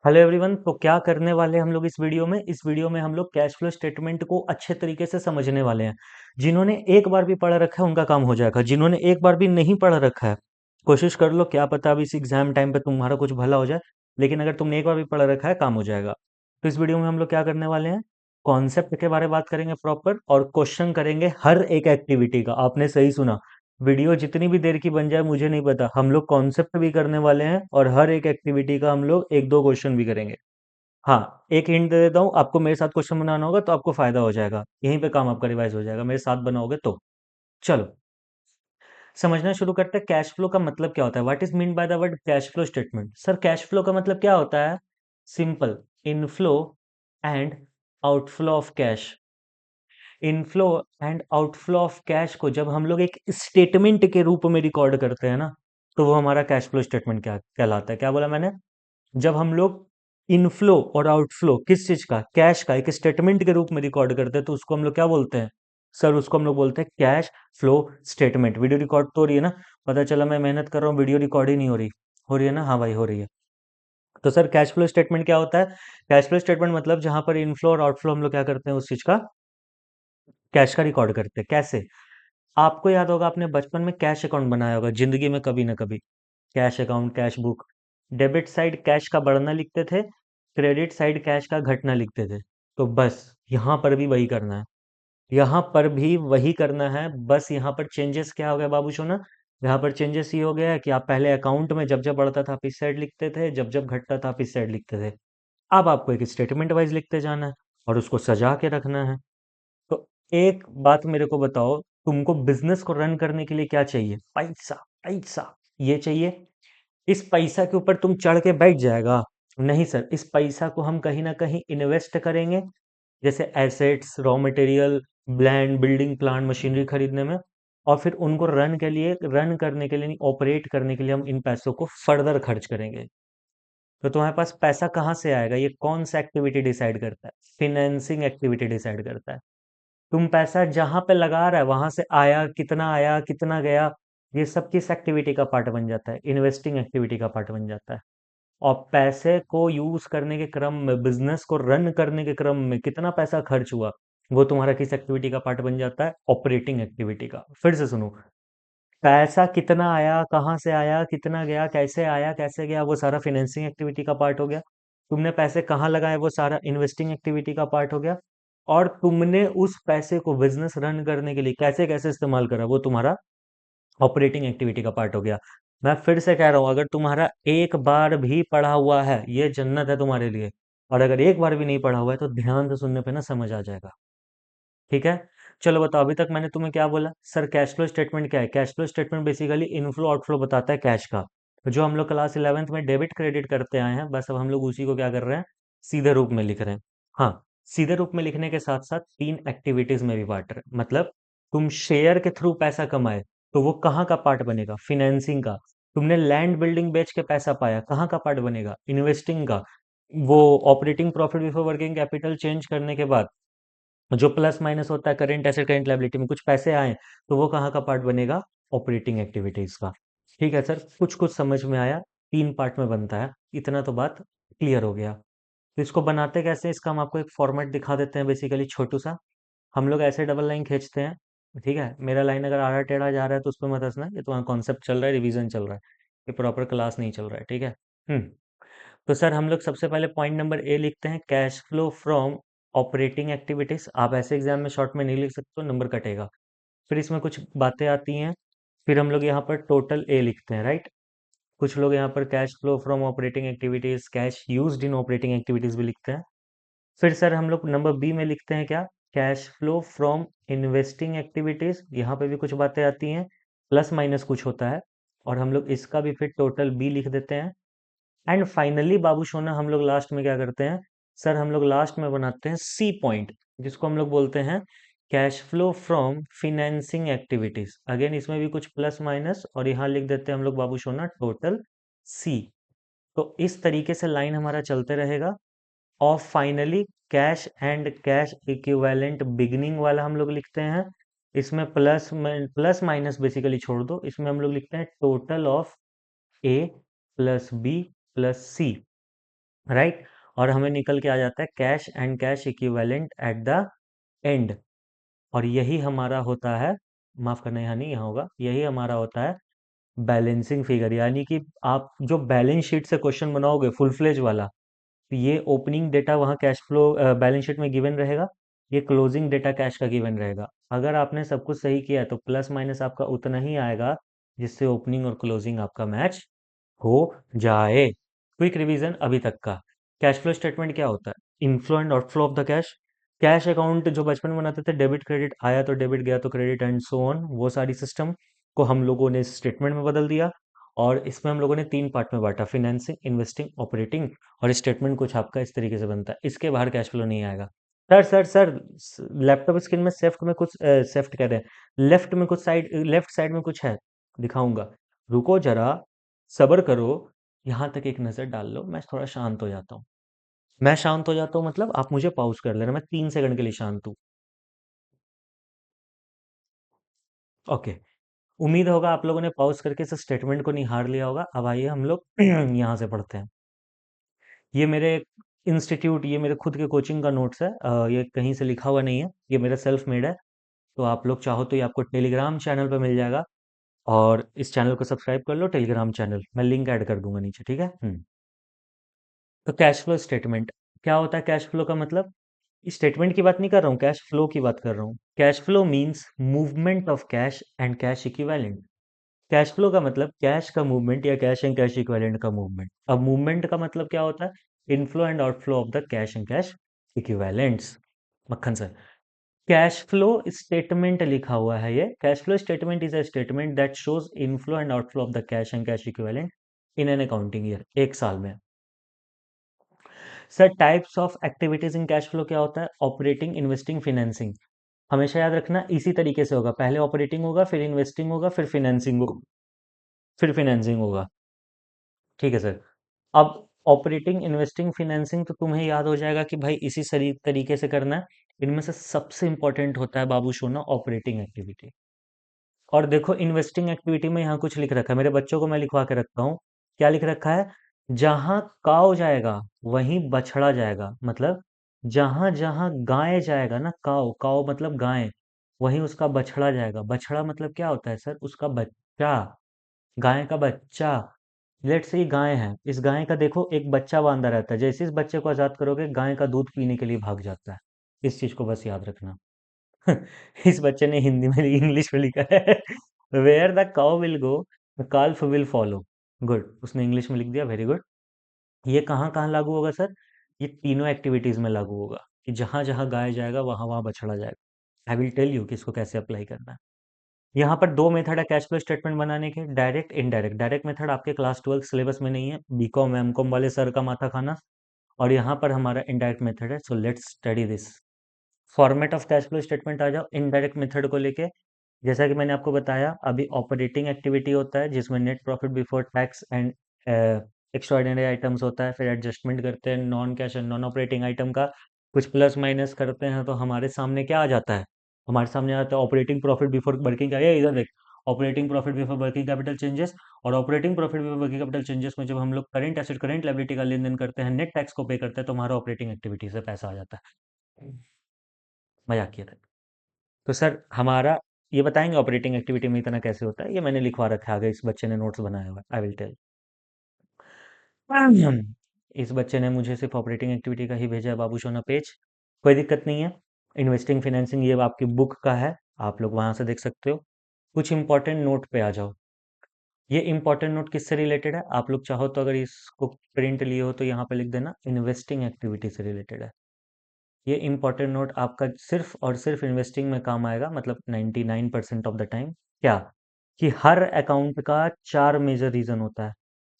Hello everyone. तो क्या करने वाले हैं हम लोग इस वीडियो में हम लोग कैश फ्लो स्टेटमेंट को अच्छे तरीके से समझने वाले हैं। जिन्होंने एक बार भी पढ़ रखा है उनका काम हो जाएगा, जिन्होंने एक बार भी नहीं पढ़ रखा है कोशिश कर लो, क्या पता अभी इस एग्जाम टाइम पे तुम्हारा कुछ भला हो जाए। लेकिन अगर तुमने एक बार भी पढ़ रखा है काम हो जाएगा। तो इस वीडियो में हम लोग क्या करने वाले हैं, कॉन्सेप्ट के बारे में बात करेंगे प्रॉपर, और क्वेश्चन करेंगे हर एक एक्टिविटी का। आपने सही सुना, वीडियो जितनी भी देर की बन जाए मुझे नहीं पता, हम लोग कॉन्सेप्ट भी करने वाले हैं और हर एक एक्टिविटी का हम लोग एक दो क्वेश्चन भी करेंगे। हाँ, एक हिंट दे देता हूँ आपको, मेरे साथ क्वेश्चन बनाना होगा तो आपको फायदा हो जाएगा, यहीं पे काम आपका रिवाइज हो जाएगा मेरे साथ बनाओगे तो। चलो समझना शुरू करते हैं, कैश फ्लो का मतलब क्या होता है। What is mean by the word cash flow statement. Sir cash flow का मतलब क्या होता है? Simple, inflow and outflow of cash. Inflow and outflow of cash को जब हम लोग एक स्टेटमेंट के रूप में रिकॉर्ड करते हैं ना, तो वो हमारा कैश फ्लो स्टेटमेंट क्या कहलाता है। क्या बोला मैंने? जब हम लोग इनफ्लो और आउटफ्लो किस चीज का, कैश का, एक स्टेटमेंट के रूप में रिकॉर्ड करते हैं तो उसको हम लोग क्या बोलते हैं? सर उसको हम लोग बोलते हैं cash flow statement. Video record तो हो रही है ना? पता चला मैं मेहनत कर रहा हूँ, वीडियो रिकॉर्ड ही नहीं हो रही है ना? हाँ भाई हो रही है। तो सर कैश फ्लो स्टेटमेंट क्या होता है? कैश फ्लो स्टेटमेंट मतलब जहां पर इनफ्लो और आउटफ्लो हम लोग क्या करते हैं, उस चीज का, कैश का रिकॉर्ड करते हैं। कैसे? आपको याद होगा, आपने बचपन में कैश अकाउंट बनाया होगा जिंदगी में कभी ना कभी। Cash account, cash book. Debit side cash का बढ़ना लिखते थे, क्रेडिट साइड कैश का घटना लिखते थे। तो बस यहाँ पर भी वही करना है, यहाँ पर भी वही करना है। बस यहाँ पर चेंजेस क्या हो गया बाबू सोना? यहाँ पर चेंजेस ये हो गया है कि आप पहले अकाउंट में जब जब बढ़ता था आप इस साइड लिखते थे, जब जब घटता था आप इस साइड लिखते थे। अब आपको एक स्टेटमेंट वाइज लिखते जाना है और उसको सजा के रखना है। तो एक बात मेरे को बताओ, तुमको बिजनेस को रन करने के लिए क्या चाहिए? पैसा। पैसा ये चाहिए। इस पैसा के ऊपर तुम चढ़ के बैठ जाएगा? नहीं सर, इस पैसा को हम कहीं ना कहीं इन्वेस्ट करेंगे, जैसे assets, raw material, land, building, plant, machinery खरीदने में। और फिर उनको रन करने के लिए नहीं, ऑपरेट करने के लिए हम इन पैसों को फर्दर खर्च करेंगे। तो तुम्हारे पास पैसा कहाँ से आएगा? ये कौन सा एक्टिविटी डिसाइड करता है? फिनेंसिंग एक्टिविटी डिसाइड करता है। तुम पैसा जहां पे लगा रहा है वहां से आया कितना गया, ये सब किस एक्टिविटी का पार्ट बन जाता है? इन्वेस्टिंग एक्टिविटी का पार्ट बन जाता है। और पैसे को यूज करने के क्रम में, बिजनेस को रन करने के क्रम में कितना पैसा खर्च हुआ, वो तुम्हारा किस एक्टिविटी का पार्ट बन जाता है? ऑपरेटिंग एक्टिविटी का। फिर से सुनो, पैसा कितना आया, कहाँ से आया, कितना गया, कैसे आया कैसे गया, वो सारा फाइनेंसिंग एक्टिविटी का पार्ट हो गया। तुमने पैसे कहाँ लगाए, वो सारा इन्वेस्टिंग एक्टिविटी का पार्ट हो गया। और तुमने उस पैसे को बिजनेस रन करने के लिए कैसे कैसे इस्तेमाल करा, वो तुम्हारा ऑपरेटिंग एक्टिविटी का पार्ट हो गया। मैं फिर से कह रहा हूँ, अगर तुम्हारा एक बार भी पढ़ा हुआ है ये जन्नत है तुम्हारे लिए, और अगर एक बार भी नहीं पढ़ा हुआ है तो ध्यान से सुनने पे ना समझ आ जाएगा। ठीक है? चलो बताओ, अभी तक मैंने तुम्हें क्या बोला? सर कैश फ्लो स्टेटमेंट क्या है? Cash flow statement basically inflow outflow बताता है कैश का। जो हम लोग क्लास 11th में डेबिट क्रेडिट करते आए हैं, बस अब हम लोग उसी को क्या कर रहे हैं, सीधे रूप में लिख रहे हैं। हाँ, सीधे रूप में लिखने के साथ साथ तीन एक्टिविटीज में भी बांट रहे हैं। मतलब तुम शेयर के थ्रू पैसा कमाए तो वो कहाँ का पार्ट बनेगा? फिनेंसिंग का। तुमने लैंड बिल्डिंग बेच के पैसा पाया, कहाँ का पार्ट बनेगा? इन्वेस्टिंग का। वो operating profit before working capital change करने के बाद जो प्लस माइनस होता है करेंट एसेट करेंट लायबिलिटी में, कुछ पैसे आए तो वो कहाँ का पार्ट बनेगा? ऑपरेटिंग एक्टिविटीज का। ठीक है सर, कुछ कुछ समझ में आया। तीन पार्ट में बनता है, इतना तो बात क्लियर हो गया। तो इसको बनाते कैसे, इसका हम आपको एक फॉर्मेट दिखा देते हैं, बेसिकली छोटू सा। हम लोग ऐसे डबल लाइन खींचते हैं। ठीक है, मेरा लाइन अगर आड़ा टेढ़ा जा रहा है तो उस पर मत हंसना, ये तुम्हारा कॉन्सेप्ट चल रहा है, रिवीजन चल रहा है, ये प्रॉपर क्लास नहीं चल रहा है। ठीक है। तो सर हम लोग सबसे पहले पॉइंट नंबर ए लिखते हैं, cash flow from operating activities. आप ऐसे एग्जाम में शॉर्ट में नहीं लिख सकते हो, नंबर कटेगा। फिर इसमें कुछ बातें आती हैं, फिर हम लोग यहाँ पर टोटल ए लिखते हैं, राइट। कुछ लोग यहाँ पर cash flow from operating activities, cash used in operating activities भी लिखते हैं। फिर सर हम लोग नंबर बी में लिखते हैं क्या, cash flow from investing activities. यहाँ पे भी कुछ बातें आती हैं, प्लस माइनस कुछ होता है, और हम लोग इसका भी फिर टोटल बी लिख देते हैं। एंड फाइनली बाबू सोना हम लोग लास्ट में क्या करते हैं, सर हम लोग लास्ट में बनाते हैं सी पॉइंट, जिसको हम लोग बोलते हैं cash flow from financing activities. Again इसमें भी कुछ प्लस माइनस, और यहाँ लिख देते हैं हम लोग बाबू सोना टोटल सी। तो इस तरीके से लाइन हमारा चलते रहेगा। और finally cash and cash equivalent beginning वाला हम लोग लिखते हैं। इसमें प्लस माइनस बेसिकली छोड़ दो, इसमें हम लोग लिखते हैं total of A plus B plus C. Right. और हमें निकल के आ जाता है cash and cash equivalent at the end. और यही हमारा होता है, माफ करना यहाँ नहीं, यहाँ होगा, यही हमारा होता है बैलेंसिंग फिगर। यानी कि आप जो बैलेंस शीट से क्वेश्चन बनाओगे फुल फ्लेज वाला, तो ये ओपनिंग डेटा वहाँ कैश फ्लो बैलेंस शीट में गिवन रहेगा, ये क्लोजिंग डेटा कैश का गिवन रहेगा। अगर आपने सब कुछ सही किया है तो प्लस माइनस आपका उतना ही आएगा जिससे ओपनिंग और क्लोजिंग आपका मैच हो जाए। क्विक रिवीजन अभी तक का। कैश फ्लो स्टेटमेंट क्या होता है? Inflow and outflow of the cash. Cash account जो बचपन में बनाते थे, डेबिट क्रेडिट, आया तो डेबिट गया तो क्रेडिट एंड सो ऑन, वो सारी सिस्टम को हम लोगों ने स्टेटमेंट में बदल दिया। और इसमें हम लोगों ने तीन पार्ट में बांटा, फाइनेंसिंग, इन्वेस्टिंग, ऑपरेटिंग। और स्टेटमेंट कुछ आपका इस तरीके से बनता है, इसके बाहर कैश फ्लो नहीं आएगा। सर लैपटॉप स्क्रीन में सेफ्ट में कुछ सेफ्ट कह रहे हैं, लेफ्ट में कुछ साइड, लेफ्ट साइड में कुछ है, दिखाऊंगा। रुको जरा, सब्र करो, यहाँ तक एक नज़र डाल लो, मैं थोड़ा शांत हो जाता हूँ। मैं शांत हो जाता हूँ मतलब आप मुझे पॉज़ कर लेना, मैं 3 सेकंड के लिए शांत हूँ। ओके। उम्मीद होगा आप लोगों ने पॉज़ करके इस स्टेटमेंट को निहार लिया होगा। अब आइए हम लोग यहाँ से पढ़ते हैं। ये मेरे इंस्टीट्यूट, ये मेरे खुद के कोचिंग का नोट्स है, ये कहीं से लिखा हुआ नहीं है, ये मेरा सेल्फ मेड है। तो आप लोग चाहो तो ये आपको टेलीग्राम चैनल पे मिल जाएगा, और इस चैनल को सब्सक्राइब कर लो, टेलीग्राम चैनल, मैं लिंक ऐड कर दूंगा नीचे, ठीक है? तो कैश फ्लो स्टेटमेंट क्या होता है? कैश फ्लो का मतलब, स्टेटमेंट की बात नहीं कर रहा हूँ, कैश फ्लो की बात कर रहा हूँ। Cash flow means movement of cash and cash equivalent. Cash flow का मतलब कैश का मूवमेंट या कैश एंड कैश इक्विवेलेंट का मूवमेंट। अब मूवमेंट का मतलब क्या होता है? Inflow and outflow of the cash and cash equivalents. मक्खन सर, कैश फ्लो स्टेटमेंट लिखा हुआ है, ये cash flow statement is a statement that shows inflow and outflow of the cash and cash equivalent in an accounting year, एक साल में। Sir types of activities in cash flow क्या होता है? Operating, investing, financing. हमेशा याद रखना इसी तरीके से होगा, पहले ऑपरेटिंग होगा, फिर इन्वेस्टिंग होगा, फिर फाइनेंसिंग होगा, फिर फाइनेंसिंग होगा। ठीक है सर। अब ऑपरेटिंग, इन्वेस्टिंग, फाइनेंसिंग तो तुम्हें याद हो जाएगा कि भाई इसी सही तरीके से करना है। इनमें से सबसे इंपॉर्टेंट होता है बाबू सोना ऑपरेटिंग एक्टिविटी। और देखो इन्वेस्टिंग एक्टिविटी में यहाँ कुछ लिख रखा है, मेरे बच्चों को मैं लिखवा के रखता हूँ। क्या लिख रखा है? जहां काव जाएगा वहीं बछड़ा जाएगा। मतलब जहां जहां गाय जाएगा ना, काव, काव मतलब गाय, वहीं उसका बछड़ा जाएगा। बछड़ा मतलब क्या होता है सर? उसका बच्चा, गाय का बच्चा। लेट्स से ये गाय है, इस गाय का देखो एक बच्चा बांधा रहता है, जैसे इस बच्चे को आजाद करोगे गाय का दूध पीने के लिए भाग जाता है। इस चीज को बस याद रखना। इस बच्चे ने हिंदी में इंग्लिश में लिखा है where the cow will go the calf will follow. Good, उसने इंग्लिश में लिख दिया, वेरी गुड। ये कहाँ कहाँ लागू होगा सर? ये तीनों एक्टिविटीज में लागू होगा, कि जहां जहां गाय जाएगा वहां वहां बछड़ा जाएगा। आई विल टेल यू कि इसको कैसे अप्लाई करना है। यहाँ पर दो मेथड है कैश फ्लो स्टेटमेंट बनाने के, डायरेक्ट, इनडायरेक्ट। डायरेक्ट मेथड आपके क्लास 12 सिलेबस में नहीं है, बीकॉम एम कॉम वाले सर का माथा खाना। और यहाँ पर हमारा इनडायरेक्ट मेथड है, so let's study this. Format of cash flow statement आ जाओ इनडायरेक्ट मेथड को लेके। जैसा कि मैंने आपको बताया, अभी ऑपरेटिंग एक्टिविटी होता है जिसमें net profit before tax and extraordinary items होता है, फिर एडजस्टमेंट करते हैं non cash and non operating item का, कुछ प्लस माइनस करते हैं, तो हमारे सामने क्या आ जाता है? हमारे सामने आता है ऑपरेटिंग प्रॉफिट बिफोर वर्किंग का, ये इधर देख, operating profit before working capital changes. और operating profit before working capital changes में जब हम लोग करंट एसेट करंट लायबिलिटी का लेन देन करते हैं, नेट टैक्स को पे करते हैं, तो हमारा ऑपरेटिंग एक्टिविटी से पैसा आ जाता है। मजाक किया था। तो सर हमारा, ये बताएंगे ऑपरेटिंग एक्टिविटी में इतना कैसे होता है? ये मैंने लिखवा रखा है आगे, इस बच्चे ने नोट्स बनाया हुआ है, आई विल टेल। इस बच्चे ने मुझे सिर्फ ऑपरेटिंग एक्टिविटी का ही भेजा है बाबू सोना पेज, कोई दिक्कत नहीं है। इन्वेस्टिंग फाइनेंसिंग ये आपकी बुक का है, आप लोग वहां से देख सकते हो। कुछ इंपॉर्टेंट नोट पे आ जाओ। ये इंपॉर्टेंट नोट किससे रिलेटेड है? आप लोग चाहो तो अगर इसको प्रिंट लिए हो तो यहाँ पे लिख देना, इन्वेस्टिंग एक्टिविटी से रिलेटेड है। ये इंपॉर्टेंट नोट आपका सिर्फ और सिर्फ इन्वेस्टिंग में काम आएगा, मतलब 99% ऑफ द टाइम। क्या? कि हर अकाउंट का चार मेजर रीजन होता है।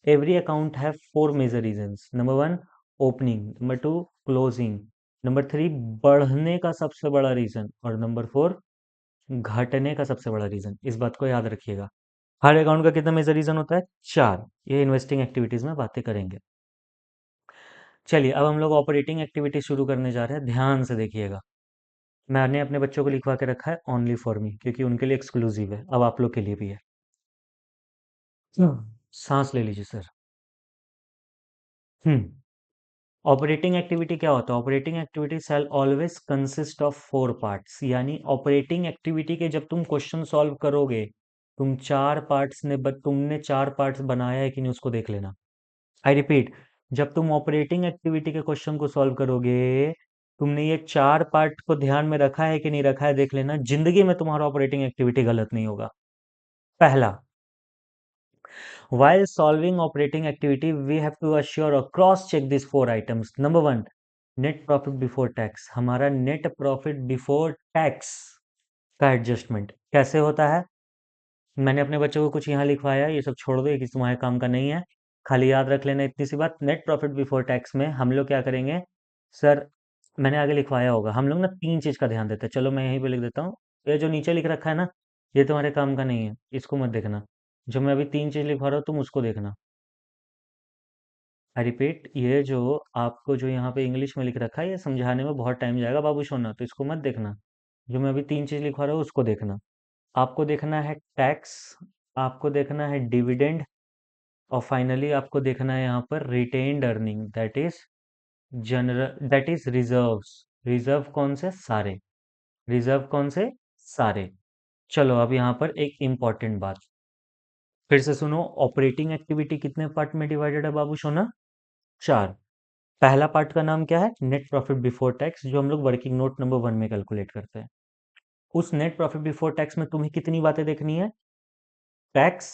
Every account have four major reasons. Number one, opening. Number two, closing. Number three, बढ़ने का सबसे बड़ा रीजन। और नंबर फोर, घटने का सबसे बड़ा रीजन। इस बात को याद रखिएगा। हर अकाउंट का कितना मेजर रीजन होता है? चार। ये इन्वेस्टिंग एक्टिविटीज में बातें करेंगे। चलिए अब हम लोग ऑपरेटिंग एक्टिविटी शुरू करने जा रहे हैं, ध्यान से देखिएगा। मैंने अपने बच्चों को लिखवा के रखा है ओनली फॉर मी, क्योंकि उनके लिए एक्सक्लूसिव है, अब आप लोग के लिए भी है। सांस ले लीजिए सर। हम्म। ऑपरेटिंग एक्टिविटी क्या होता है? Operating activity shell always consist of 4 parts, यानी ऑपरेटिंग एक्टिविटी के जब तुम क्वेश्चन सॉल्व करोगे, तुमने 4 पार्ट्स बनाया है कि नहीं उसको देख लेना। आई रिपीट, जब तुम ऑपरेटिंग एक्टिविटी के क्वेश्चन को सॉल्व करोगे, तुमने ये 4 पार्ट को ध्यान में रखा है कि नहीं रखा है देख लेना, जिंदगी में तुम्हारा ऑपरेटिंग एक्टिविटी गलत नहीं होगा। पहला, while solving operating activity we have to assure or cross check these 4 items. Number 1, net profit before tax. हमारा नेट प्रॉफिट बिफोर टैक्स का एडजस्टमेंट कैसे होता है? मैंने अपने बच्चों को कुछ यहाँ लिखवाया है, ये सब छोड़ दो, ये किसी तुम्हारे काम का नहीं है। खाली याद रख लेना इतनी सी बात, नेट प्रॉफिट बिफोर टैक्स में हम लोग क्या करेंगे? सर, मैंने आगे लिखवाया होगा, हम लोग ना 3 चीज का ध्यान देते हैं। चलो मैं यहीं पे लिख देता हूँ। ये जो नीचे लिख रखा है ना, ये तुम्हारे काम का नहीं है, इसको मत देखना। जो मैं अभी 3 चीज लिखवा रहा हूँ तुम उसको देखना। आई रिपीट, ये जो आपको जो यहाँ पे इंग्लिश में लिख रखा है, ये समझाने में बहुत टाइम जाएगा बाबू सोना, तो इसको मत देखना। जो मैं अभी 3 चीज लिखवा रहा हूँ उसको देखना। आपको देखना है टैक्स, आपको देखना है डिविडेंड, और फाइनली आपको देखना है यहाँ पर retained earning, that is reserves. Reserve कौन से? सारे। रिजर्व कौन से? सारे। चलो अब यहाँ पर एक इंपॉर्टेंट बात फिर से सुनो। ऑपरेटिंग एक्टिविटी कितने पार्ट में डिवाइडेड है बाबू सोना? 4। पहला पार्ट का नाम क्या है? नेट प्रॉफिट बिफोर टैक्स, जो हम लोग वर्किंग नोट नंबर 1 में कैलकुलेट करते हैं। उस नेट प्रॉफिट बिफोर टैक्स में तुम्हें कितनी बातें देखनी है? टैक्स,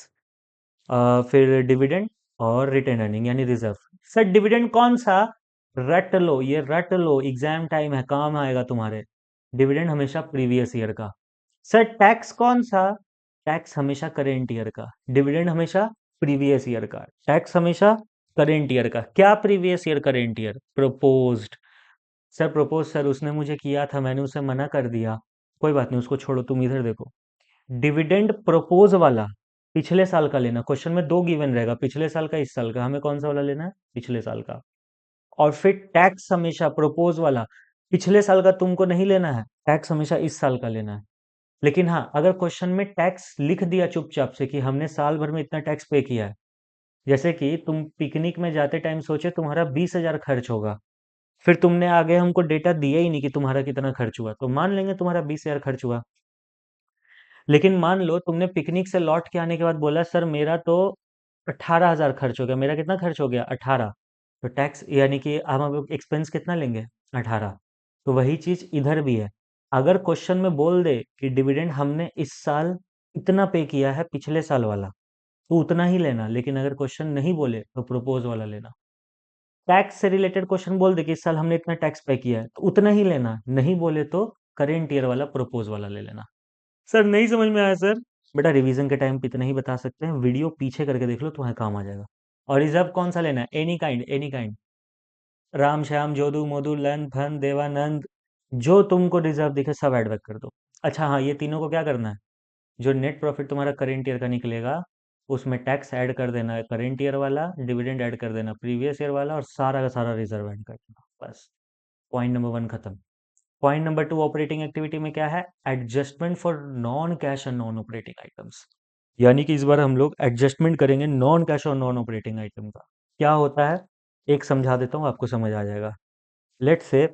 फिर डिविडेंड और रिटेन अर्निंग यानी रिजर्व। सर डिविडेंड कौन सा? रट लो, ये रट लो, एग्जाम टाइम है, काम आएगा तुम्हारे। डिविडेंड हमेशा प्रीवियस ईयर का। सर टैक्स कौन सा? टैक्स हमेशा करेंट ईयर का। डिविडेंड हमेशा प्रीवियस ईयर का। टैक्स हमेशा करेंट ईयर का। क्या previous year current year? Proposed. Sir propose sir उसने मुझे किया था, मैंने उसे मना कर दिया। कोई बात नहीं, उसको छोड़ो, तुम इधर देखो। डिविडेंड प्रपोज वाला पिछले साल का लेना। क्वेश्चन में 2 गिवन रहेगा, पिछले साल का, इस साल का। हमें कौन सा वाला लेना है? पिछले साल का। और फिर टैक्स हमेशा प्रपोज वाला पिछले साल का तुमको नहीं लेना है, टैक्स हमेशा इस साल का लेना है। लेकिन हाँ, अगर क्वेश्चन में टैक्स लिख दिया चुपचाप से कि हमने साल भर में इतना टैक्स पे किया है, जैसे कि तुम पिकनिक में जाते टाइम सोचे तुम्हारा 20,000 खर्च होगा, फिर तुमने आगे हमको डेटा दिया ही नहीं कि तुम्हारा कितना खर्च हुआ, तो मान लेंगे तुम्हारा 20,000 खर्च हुआ। लेकिन मान लो तुमने पिकनिक से लौट के आने के बाद बोला सर मेरा तो 18,000 खर्च हो गया। मेरा कितना खर्च हो गया? 18। तो टैक्स यानी कि हम अब एक्सपेंस कितना लेंगे? 18। तो वही चीज इधर भी है। अगर क्वेश्चन में बोल दे कि डिविडेंड हमने इस साल इतना पे किया है पिछले साल वाला, तो उतना ही लेना। लेकिन अगर क्वेश्चन नहीं बोले तो प्रोपोज वाला लेना। टैक्स से रिलेटेड क्वेश्चन बोल दे कि इस साल हमने इतना टैक्स पे किया है, तो उतना ही लेना। नहीं बोले तो करेंट ईयर वाला प्रोपोज वाला ले लेना। सर नहीं समझ में आया सर? बेटा रिवीजन के टाइम पे इतना ही बता सकते हैं, वीडियो पीछे करके देख लो, तुम्हारे काम आ जाएगा। और रिजर्व कौन सा लेना है? Any kind, any kind. Ram Shyam Jodu Modu लन फन देवानंद, जो तुमको रिजर्व दिखे सब ऐड बैक कर दो। अच्छा हाँ, ये तीनों को क्या करना है? जो नेट प्रॉफिट तुम्हारा करेंट ईयर का निकलेगा, उसमें टैक्स ऐड कर देना है करेंट ईयर वाला, डिविडेंड ऐड कर देना प्रीवियस ईयर वाला, और सारा का सारा रिजर्व ऐड कर देना। बस, पॉइंट नंबर 1 खत्म। पॉइंट नंबर 2 ऑपरेटिंग एक्टिविटी में क्या है? Adjustment for non cash and non operating items. यानी कि इस बार हम लोग एडजस्टमेंट करेंगे नॉन कैश और नॉन ऑपरेटिंग आइटम का। क्या होता है? एक समझा देता हूँ, आपको समझ आ जाएगा। लेट से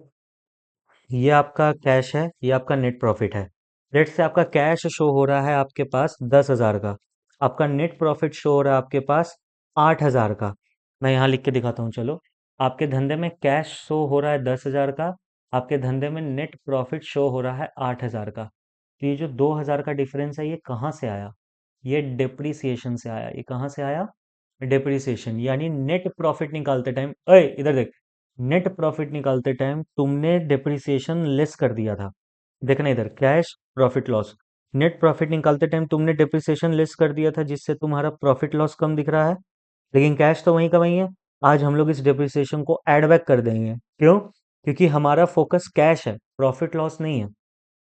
ये आपका कैश है, ये आपका नेट प्रॉफिट है। लेट से आपका कैश शो हो रहा है आपके पास 10,000 का, आपका नेट प्रॉफिट शो हो रहा है आपके पास 8,000 का। मैं यहाँ लिख के दिखाता हूँ, चलो। आपके धंधे में कैश शो हो रहा है 10,000 का, आपके धंधे में नेट प्रॉफिट शो हो रहा है 8,000 का। तो ये जो 2,000 का डिफरेंस है, ये कहाँ से आया? ये डिप्रिसिएशन से आया। ये कहाँ से आया? डिप्रिसिएशन। यानी नेट प्रॉफिट निकालते टाइम, अरे इधर देख, नेट प्रॉफिट निकालते टाइम तुमने डिप्रिसिएशन लेस कर दिया था। देखना इधर, cash profit loss. Net profit निकालते टाइम तुमने डिप्रिसिएशन लेस कर दिया था, जिससे तुम्हारा प्रॉफिट लॉस कम दिख रहा है। लेकिन कैश तो वहीं का वहीं है। आज हम लोग इस डिप्रिसिएशन को ऐड बैक कर देंगे। क्यों? क्योंकि हमारा फोकस कैश है, प्रॉफिट लॉस नहीं है।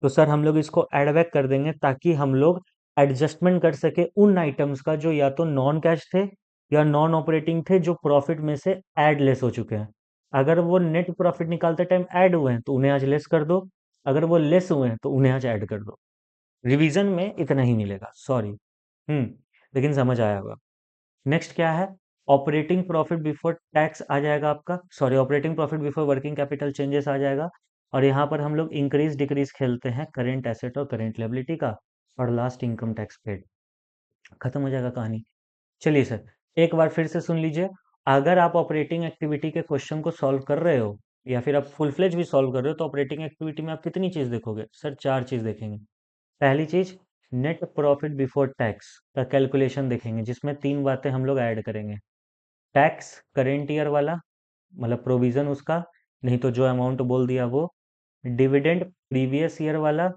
तो सर हम लोग इसको ऐड बैक कर देंगे ताकि हम लोग एडजस्टमेंट कर सके उन आइटम्स का जो या तो नॉन कैश थे या नॉन ऑपरेटिंग थे, जो प्रॉफिट में से ऐड लेस हो चुके हैं। अगर वो नेट प्रॉफिट निकालते टाइम ऐड हुए हैं तो उन्हें आज लेस कर दो, अगर वो लेस हुए हैं तो उन्हें आज ऐड कर दो। रिवीजन में इतना ही मिलेगा, सॉरी। लेकिन समझ आया होगा। नेक्स्ट क्या है? ऑपरेटिंग प्रॉफिट बिफोर टैक्स आ जाएगा आपका, sorry operating profit before working capital changes आ जाएगा। और यहाँ पर हम लोग इंक्रीज डिक्रीज खेलते हैं करेंट एसेट और करेंट लायबिलिटी का, और लास्ट इनकम टैक्स पेड, खत्म हो जाएगा कहानी। चलिए सर, एक बार फिर से सुन लीजिए। अगर आप ऑपरेटिंग एक्टिविटी के क्वेश्चन को सॉल्व कर रहे हो, या फिर आप फुल फ्लेज भी सॉल्व कर रहे हो, तो ऑपरेटिंग एक्टिविटी में आप कितनी चीज देखोगे सर? चार चीज देखेंगे। पहली चीज, नेट प्रॉफिट बिफोर टैक्स का कैलकुलेशन देखेंगे, जिसमें तीन बातें हम लोग ऐड करेंगे। टैक्स करेंट ईयर वाला, मतलब प्रोविजन उसका, नहीं तो जो अमाउंट बोल दिया वो। डिविडेंड प्रीवियस ईयर वाला,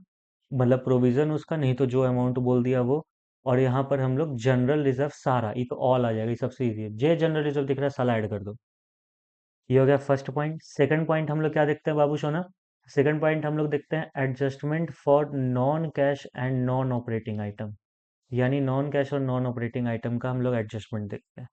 मतलब प्रोविजन उसका, नहीं तो जो अमाउंट बोल दिया वो। और यहाँ पर हम लोग जनरल रिजर्व सारा, ये तो ऑल आ जाएगा, ये सबसे इजी है, जे जनरल रिजर्व दिख रहा है साला ऐड कर दो। ये हो गया फर्स्ट पॉइंट। सेकंड पॉइंट हम लोग क्या देखते हैं बाबू सोना? सेकंड पॉइंट हम लोग देखते हैं adjustment for non cash and non operating item, यानी नॉन कैश और नॉन ऑपरेटिंग आइटम का हम लोग एडजस्टमेंट देखते हैं।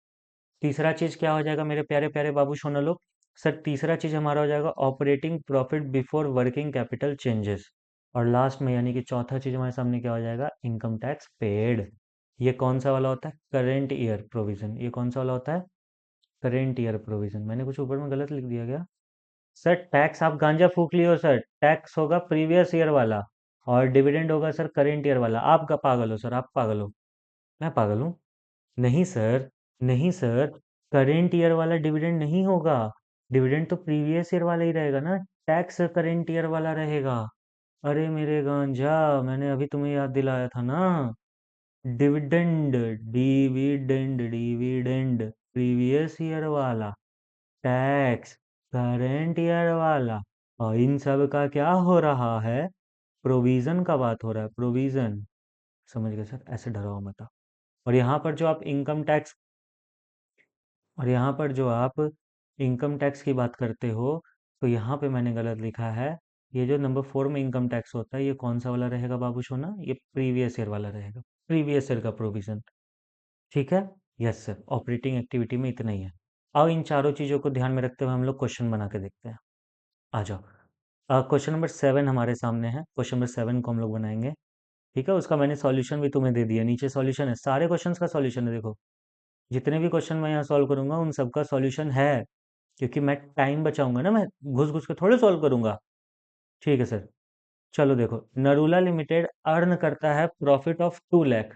तीसरा चीज क्या हो जाएगा मेरे प्यारे प्यारे बाबू सोना लोग? सर तीसरा चीज हमारा हो जाएगा operating profit before working capital changes. और लास्ट में यानी कि चौथा चीज हमारे सामने क्या हो जाएगा? Income tax paid. ये कौन सा वाला होता है? Current year provision. ये कौन सा वाला होता है? Current year provision. मैंने कुछ ऊपर में गलत लिख दिया क्या? सर टैक्स आप गांजा फूक लियो सर, टैक्स होगा प्रीवियस ईयर वाला, और डिविडेंड होगा सर करेंट ईयर वाला। आप का पागल हो सर, आप पागल हो? मैं पागल हूँ? नहीं सर, नहीं सर, करेंट ईयर वाला डिविडेंड नहीं होगा। डिविडेंड तो प्रीवियस ईयर वाला ही रहेगा ना, टैक्स करेंट ईयर वाला रहेगा। अरे मेरे गांजा, मैंने अभी तुम्हें याद दिलाया था ना। Dividend, dividend, dividend previous year वाला, टैक्स करेंट ईयर वाला, और इन सब का क्या हो रहा है? प्रोविजन का बात हो रहा है, प्रोविजन। समझ गए सर? ऐसे डराओ मत आप। और यहाँ पर जो आप इनकम टैक्स और यहाँ पर जो आप इनकम टैक्स की बात करते हो, तो यहाँ पे मैंने गलत लिखा है। ये जो नंबर 4 में इनकम टैक्स होता है, ये कौन सा वाला रहेगा बाबू सोना? ये प्रीवियस ईयर वाला रहेगा, प्रीवियस ईयर का प्रोविजन। ठीक है? यस सर, ऑपरेटिंग एक्टिविटी में इतना ही है। अब इन चारों चीज़ों को ध्यान में रखते हुए हम लोग क्वेश्चन बना के देखते हैं। आ जाओ, क्वेश्चन नंबर 7 हमारे सामने है। क्वेश्चन नंबर 7 को हम लोग बनाएंगे। ठीक है, उसका मैंने सॉल्यूशन भी तुम्हें दे दिया, नीचे सॉल्यूशन है, सारे क्वेश्चंस का सॉल्यूशन है। देखो, जितने भी क्वेश्चन मैं यहाँ सॉल्व करूंगा उन सबका सॉल्यूशन है, क्योंकि मैं टाइम बचाऊंगा ना, मैं घुस घुस के थोड़े सॉल्व करूंगा। ठीक है सर, चलो देखो, नरूला लिमिटेड अर्न करता है प्रॉफिट ऑफ 2 लाख।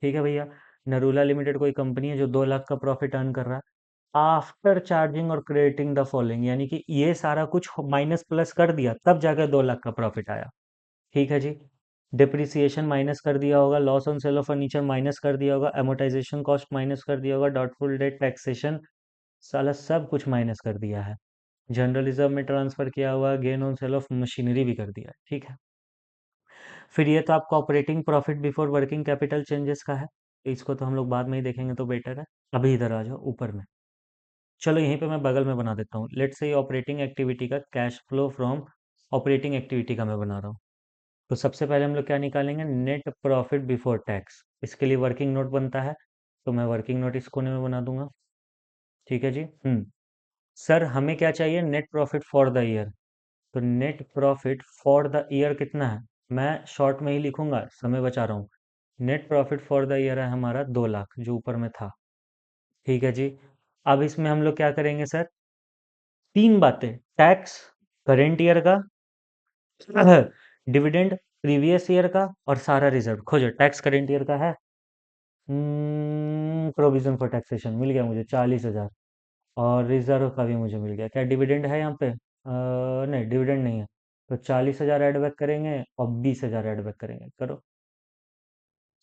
ठीक है भैया, नरूला लिमिटेड कोई कंपनी है जो 2 लाख का प्रॉफिट अर्न कर रहा है, आफ्टर चार्जिंग और क्रेडिटिंग द फॉलोइंग, यानी कि ये सारा कुछ माइनस प्लस कर दिया तब जाकर 2 लाख का प्रॉफिट आया। ठीक है जी। डिप्रिसिएशन माइनस कर दिया होगा, loss on sale of furniture minus कर दिया होगा, एमोटाइजेशन कॉस्ट माइनस कर दिया होगा, डॉटफुल डेट, टैक्सेशन, साला सब कुछ माइनस कर दिया है। जनरल रिजर्व में ट्रांसफर किया हुआ, gain on sale of machinery भी कर दिया है। ठीक है, फिर ये तो आपका operating profit before working capital changes का है, तो इसको तो हम लोग बाद में ही देखेंगे तो बेटर है। अभी इधर आ जाओ ऊपर में। चलो यहीं पे मैं बगल में बना देता हूँ, लेट्स से ऑपरेटिंग एक्टिविटी का cash flow from operating activity का मैं बना रहा हूँ। तो सबसे पहले हम लोग क्या निकालेंगे? Net profit before tax. इसके लिए वर्किंग नोट बनता है, तो मैं वर्किंग नोट इस कोने में बना दूंगा। ठीक है जी। सर हमें क्या चाहिए? Net profit for the year. तो net profit for the year कितना है? मैं शॉर्ट में ही लिखूंगा, समय बचा रहा हूँ। Net profit for the year है हमारा 2 लाख, जो ऊपर में था। ठीक है जी। अब इसमें हम लोग क्या करेंगे सर? तीन बातें, टैक्स करेंट ईयर का, डिविडेंड प्रीवियस ईयर का, और सारा रिजर्व खोजो। टैक्स करेंट ईयर का है, प्रोविजन फॉर टैक्सेशन मिल गया मुझे 40,000, और रिजर्व का भी मुझे मिल गया। क्या डिविडेंड है यहाँ पे? नहीं, डिविडेंड नहीं है। तो 40,000 ऐड बैक करेंगे और 20,000 ऐड बैक करेंगे, करो।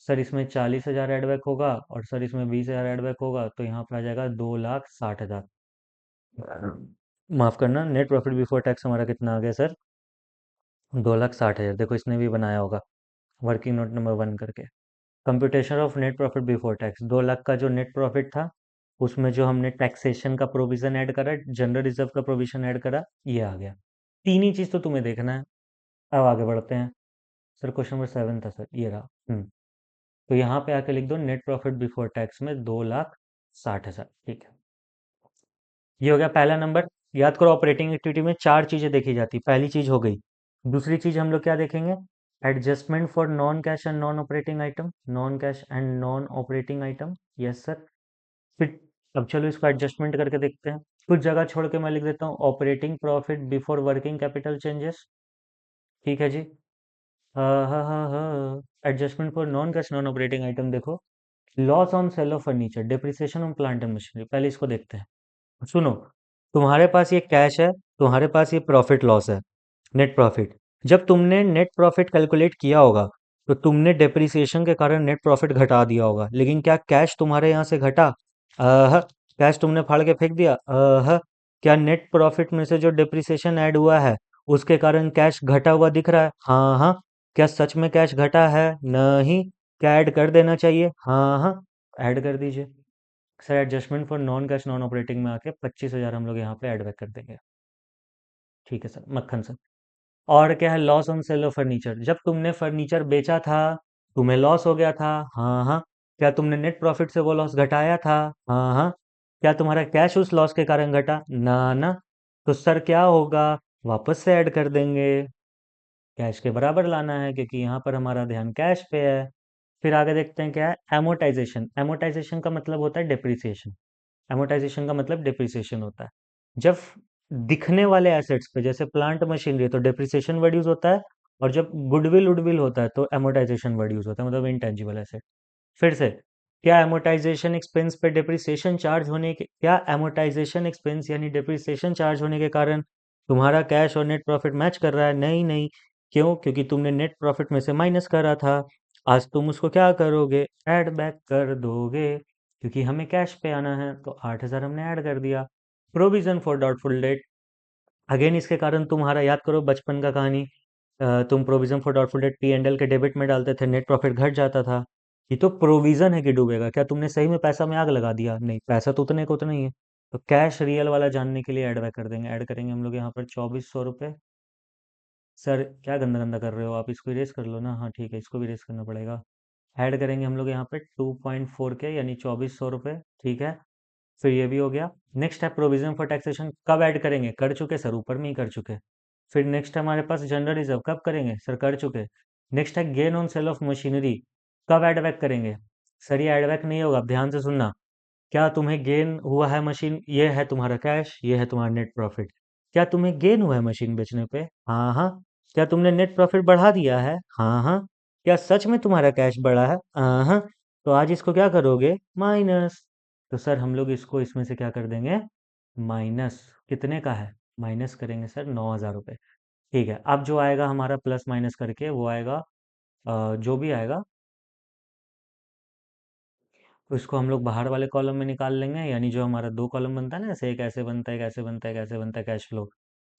सर इसमें 40,000 ऐड बैक होगा, और सर इसमें 20,000 ऐड बैक होगा, तो यहाँ पे आ जाएगा 2,60,000। माफ करना, नेट प्रॉफिट बिफोर टैक्स हमारा कितना आ गया सर? 2,60,000। देखो इसने भी बनाया होगा वर्किंग नोट नंबर 1 करके। Computation of net profit before tax, 2 lakh का जो नेट प्रॉफिट था, उसमें जो हमने टैक्सेशन का प्रोविजन ऐड करा, जनरल रिजर्व का प्रोविजन ऐड करा, ये आ गया। तीन ही चीज तो तुम्हें देखना है। अब आगे बढ़ते हैं। सर क्वेश्चन नंबर 7 था सर, ये रहा। तो यहाँ पे आके लिख दो नेट प्रॉफिट बिफोर टैक्स में 2,60,000। ठीक है, ये हो गया पहला नंबर। याद करो, ऑपरेटिंग एक्टिविटी में चार चीजें देखी जाती, पहली चीज हो गई। दूसरी चीज हम लोग क्या देखेंगे? Adjustment for non cash and non operating item, non cash and non operating item. Yes sir. फिर अब चलो इसको एडजस्टमेंट करके देखते हैं। कुछ जगह छोड़ के मैं लिख देता हूँ operating profit before working capital changes. ठीक है जी। हाँ हाँ हाँ हाँ। Adjustment for non cash non operating item देखो। Loss on sale of furniture, depreciation on plant and machinery. पहले इसको देखते हैं। सुनो, तुम्हारे पास ये कैश है, तुम्हारे पास ये प्रॉफिट लॉस है, नेट प्रॉफिट। जब तुमने नेट प्रॉफिट कैलकुलेट किया होगा तो तुमने डेप्रिसिएशन के कारण नेट प्रॉफिट घटा दिया होगा, लेकिन क्या कैश तुम्हारे यहाँ से घटा? कैश तुमने फाड़ के फेंक दिया? क्या नेट प्रॉफिट में से जो डेप्रिसिएशन ऐड हुआ है उसके कारण कैश घटा हुआ दिख रहा है? हाँ हाँ। क्या सच में कैश घटा है? नहीं। क्या ऐड कर देना चाहिए? हाँ हाँ, ऐड कर दीजिए। Sir adjustment for non cash non operating में आके 25,000 हम लोग यहाँ पे ऐड बैक कर देंगे। ठीक है सर, मक्खन सर। और क्या है? Loss on sale of furniture. जब तुमने फर्नीचर बेचा था, तुम्हें लॉस हो गया था। हाँ हाँ। क्या तुमने नेट प्रॉफिट से वो लॉस घटाया था? हाँ हाँ। क्या तुम्हारा कैश उस लॉस के कारण घटा? ना ना। तो सर क्या होगा? वापस से ऐड कर देंगे। कैश के बराबर लाना है क्योंकि यहाँ पर हमारा ध्यान कैश पे है। फिर आगे देखते हैं क्या है। एमोटाइजेशन। एमोटाइजेशन का मतलब होता है डिप्रिसिएशन। एमोटाइजेशन का मतलब डिप्रिसिएशन होता है। जब दिखने वाले एसेट्स पे जैसे प्लांट मशीनरी तो डिप्रिसिएशन वर्ड यूज होता है, और जब गुडविल उडविल होता है तो एमोटाइजेशन वर्ड यूज होता है, मतलब इंटेंजिबल एसेट। फिर से, क्या एमोटाइजेशन एक्सपेंस पे डिप्रिसिएशन चार्ज होने के क्या एमोटाइजेशन एक्सपेंस यानी डिप्रिसिएशन चार्ज होने के कारण तुम्हारा कैश और नेट प्रॉफिट मैच कर रहा है? नहीं नहीं। क्यों? क्योंकि तुमने नेट प्रॉफिट में से माइनस करा था। आज तुम उसको क्या करोगे? ऐड बैक कर दोगे, क्योंकि हमें कैश पे आना है। तो 8,000 हमने ऐड कर दिया। Provision for doubtful debt. Again इसके कारण तुम्हारा याद करो बचपन का कहानी। तुम provision for doubtful that P and L के डेबिट में डालते थे, नेट प्रॉफिट घट जाता था। ये तो प्रोविजन है कि डूबेगा। क्या तुमने सही में पैसा में आग लगा दिया? नहीं, पैसा तो उतने को उतना ही है। तो कैश रियल वाला जानने के लिए ऐड बैक कर देंगे। ऐड करेंगे हम लोग यहाँ पर 2,400 रुपये। सर क्या गंदा गंदा कर रहे हो आप? इसको इरेज कर लो ना। हाँ ठीक है, इसको भी इरेज करना पड़ेगा। ऐड करेंगे हम लोग यहाँ पे 2.4 के यानी 2,400 रुपये। ठीक है, फिर ये भी हो गया। नेक्स्ट है प्रोविजन फॉर टैक्सेशन। कब ऐड करेंगे? कर चुके सर, ऊपर में ही कर चुके। फिर नेक्स्ट है हमारे पास जनरल रिजर्व। कब करेंगे सर? कर चुके। नेक्स्ट है gain on sale of machinery. कब ऐड बैक करेंगे? सर ये ऐड बैक नहीं होगा, आप ध्यान से सुनना। क्या तुम्हें गेन हुआ है मशीन? ये है तुम्हारा कैश, ये है तुम्हारा नेट प्रॉफिट। क्या तुम्हें गेन हुआ है मशीन बेचने पे? हाँ हाँ। क्या तुमने नेट प्रॉफिट बढ़ा दिया है? हाँ हाँ। क्या सच में तुम्हारा कैश बढ़ा है? हाँ हाँ। तो आज इसको क्या करोगे? माइनस। तो सर हम लोग इसको इसमें से क्या कर देंगे? माइनस। कितने का है? माइनस करेंगे सर 9,000 रुपये। ठीक है, अब जो आएगा हमारा प्लस माइनस करके वो आएगा, जो भी आएगा उसको हम लोग बाहर वाले कॉलम में निकाल लेंगे। यानी जो हमारा दो कॉलम बनता है ना, ऐसे एक ऐसे बनता है, एक ऐसे बनता है, एक ऐसे बनता है कैश फ्लो।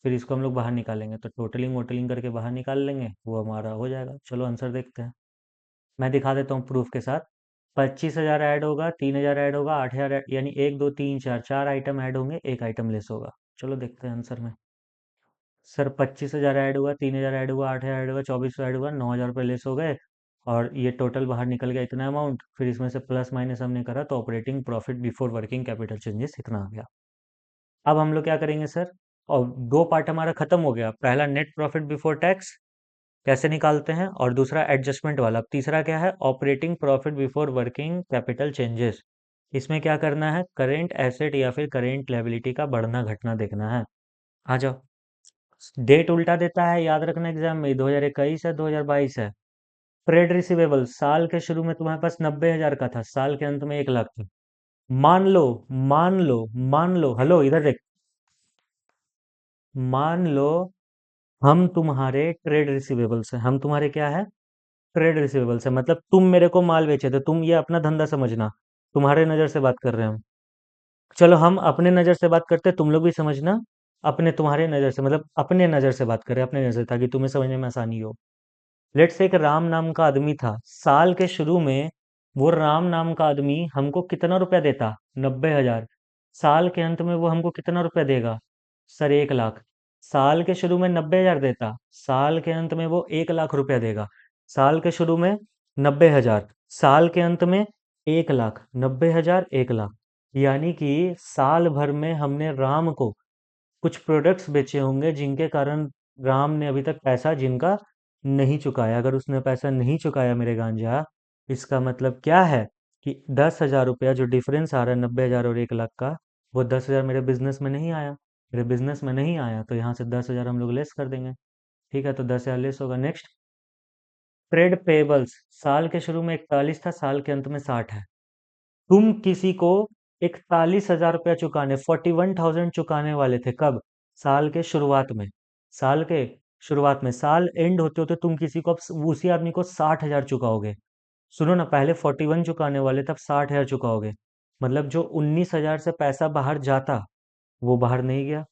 फिर इसको हम लोग बाहर निकालेंगे तो टोटलिंग वोटलिंग करके बाहर निकाल लेंगे, वो हमारा हो जाएगा। चलो आंसर देखते हैं। मैं दिखा देता हूँ प्रूफ के साथ। 25,000 ऐड होगा, 3,000 ऐड होगा, 8,000 यानी एक दो तीन चार, चार आइटम ऐड होंगे, एक आइटम लेस होगा। चलो देखते हैं आंसर में। सर 25,000 ऐड हुआ, 3,000 ऐड हुआ, 8,000 ऐड हुआ, 2,400 ऐड हुआ, 9,000 रुपये लेस हो गए। और ये टोटल बाहर निकल गया इतना अमाउंट। फिर इसमें से प्लस माइनस हमने करा तो operating profit before working capital changes इतना आ गया। अब हम लोग क्या करेंगे सर? और दो पार्ट हमारा खत्म हो गया। पहला नेट प्रॉफिट बिफोर टैक्स कैसे निकालते हैं, और दूसरा एडजस्टमेंट वाला। अब तीसरा क्या है? Operating profit before working capital changes. इसमें क्या करना है? करेंट एसेट या फिर करेंट लायबिलिटी का बढ़ना घटना देखना है। आ जाओ। डेट उल्टा देता है, याद रखना एग्जाम में। 2021 है, 2022 है। ट्रेड रिसीवेबल साल के शुरू में तुम्हारे पास 90,000 का था, साल के अंत में 1 लाख था। मान लो, मान लो, मान लो, हेलो इधर देख। मान लो हम तुम्हारे ट्रेड रिसीवेबल्स हैं। हम तुम्हारे क्या है? ट्रेड रिसीवेबल्स है। मतलब तुम मेरे को माल बेचे थे, तुम ये अपना धंधा समझना। तुम्हारे नज़र से बात कर रहे हैं हम। चलो हम अपने नज़र से बात करते, तुम लोग भी समझना। अपने तुम्हारे नज़र से मतलब अपने नज़र से बात करें, अपने नज़र, ताकि तुम्हें समझने में आसानी हो। लेट्स से एक राम नाम का आदमी था। साल के शुरू में वो राम नाम का आदमी हमको कितना रुपया देता? 90,000। साल के अंत में वो हमको कितना रुपया देगा? सर 1 लाख। साल के शुरू में 90,000 देता, साल के अंत में वो 1 लाख रुपया देगा। साल के शुरू में 90,000, साल के अंत में 1 लाख। 90,000, 1 लाख, यानी कि साल भर में हमने राम को कुछ प्रोडक्ट्स बेचे होंगे जिनके कारण राम ने अभी तक पैसा जिनका नहीं चुकाया। अगर उसने पैसा नहीं चुकाया मेरे गांजा, इसका मतलब क्या है? कि 10,000 रुपया जो डिफरेंस आ रहा है 90,000 और 1 लाख का, वो 10,000 मेरे बिजनेस में नहीं आया। मेरे बिजनेस में नहीं आया तो यहाँ से 10,000 हम लोग लेस कर देंगे। ठीक है, तो 10,000 लेस होगा। नेक्स्ट, ट्रेड पेबल्स साल के शुरू में 41 था, साल के अंत में 60 है। तुम किसी को 41,000 रुपया चुकाने, 41,000 चुकाने वाले थे, कब? साल के शुरुआत में। साल के शुरुआत में, साल एंड होते होते तुम किसी को उसी आदमी को 60,000 चुकाओगे। सुनो ना, पहले 41 चुकाने वाले, तब 60,000 चुकाओगे। मतलब जो 19,000 से पैसा बाहर जाता, वो बाहर नहीं गया।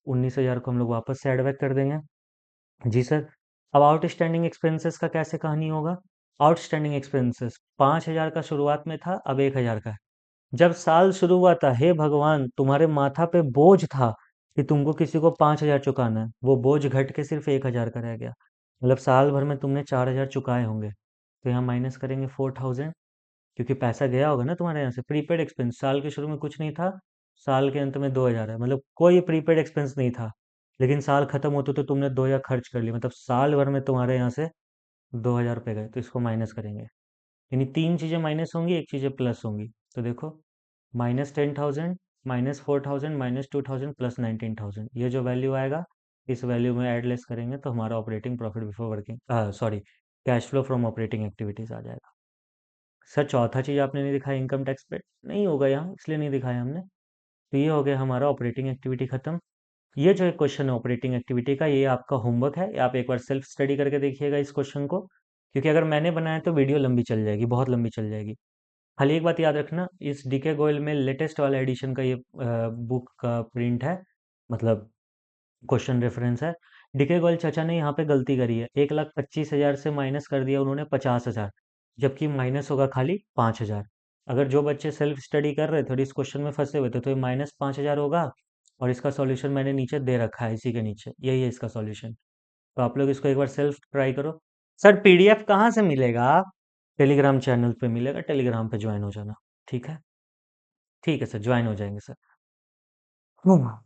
19,000 को हम लोग वापस से एड बैक कर देंगे। जी सर। अब आउटस्टैंडिंग एक्सपेंसेस का कैसे कहानी होगा? आउटस्टैंडिंग एक्सपेंसेस 5,000 का शुरुआत में था, अब 1,000 का है। जब साल शुरू हुआ था, हे भगवान, तुम्हारे माथा पे बोझ था कि तुमको किसी को 5,000 चुकाना है, वो बोझ घट के सिर्फ 1,000 का रह गया। मतलब साल भर में तुमने 4,000 चुकाए होंगे, तो यहाँ माइनस करेंगे 4,000, क्योंकि पैसा गया होगा ना तुम्हारे यहाँ से। प्रीपेड एक्सपेंस साल के शुरू में कुछ नहीं था, साल के अंत में 2,000 है, मतलब कोई प्रीपेड एक्सपेंस नहीं था, लेकिन साल खत्म होते तो तुमने 2,000 खर्च कर लिए, मतलब साल भर में तुम्हारे यहाँ से 2,000 रुपये गए, तो इसको माइनस करेंगे। यानी तीन चीज़ें माइनस होंगी, एक चीज़ें प्लस होंगी। तो देखो, -10,000, -4,000, -2,000, +19,000, ये जो वैल्यू आएगा, इस वैल्यू में ऐड लेस करेंगे तो हमारा operating profit before working, sorry, cash flow from operating activities आ जाएगा। सर चौथा चीज़ आपने नहीं दिखाया, इनकम टैक्स पे नहीं होगा यहाँ, इसलिए नहीं दिखाया हमने। तो ये हो गया हमारा ऑपरेटिंग एक्टिविटी खत्म। ये जो एक क्वेश्चन है ऑपरेटिंग एक्टिविटी का, ये आपका होमवर्क है, आप एक बार सेल्फ स्टडी करके देखिएगा इस क्वेश्चन को, क्योंकि अगर मैंने बनाया तो वीडियो लंबी चल जाएगी, बहुत लंबी चल जाएगी। खाली एक बात याद रखना, इस डीके गोयल में लेटेस्ट वाला एडिशन का ये बुक का प्रिंट है, मतलब क्वेश्चन रेफरेंस है। डीके गोयल चाचा ने यहाँ पे गलती करी है, 1,25,000 से माइनस कर दिया उन्होंने 50,000, जबकि माइनस होगा खाली 5,000। अगर जो बच्चे सेल्फ स्टडी कर रहे थे और इस क्वेश्चन में फंसे हुए थे, तो ये -5,000 होगा, और इसका सॉल्यूशन मैंने नीचे दे रखा है, इसी के नीचे यही है इसका सॉल्यूशन। तो आप लोग इसको एक बार सेल्फ ट्राई करो। सर पीडीएफ कहाँ से मिलेगा? टेलीग्राम चैनल पे मिलेगा, टेलीग्राम पे ज्वाइन हो जाना। ठीक है, ठीक है सर, ज्वाइन हो जाएंगे सर। हम्म।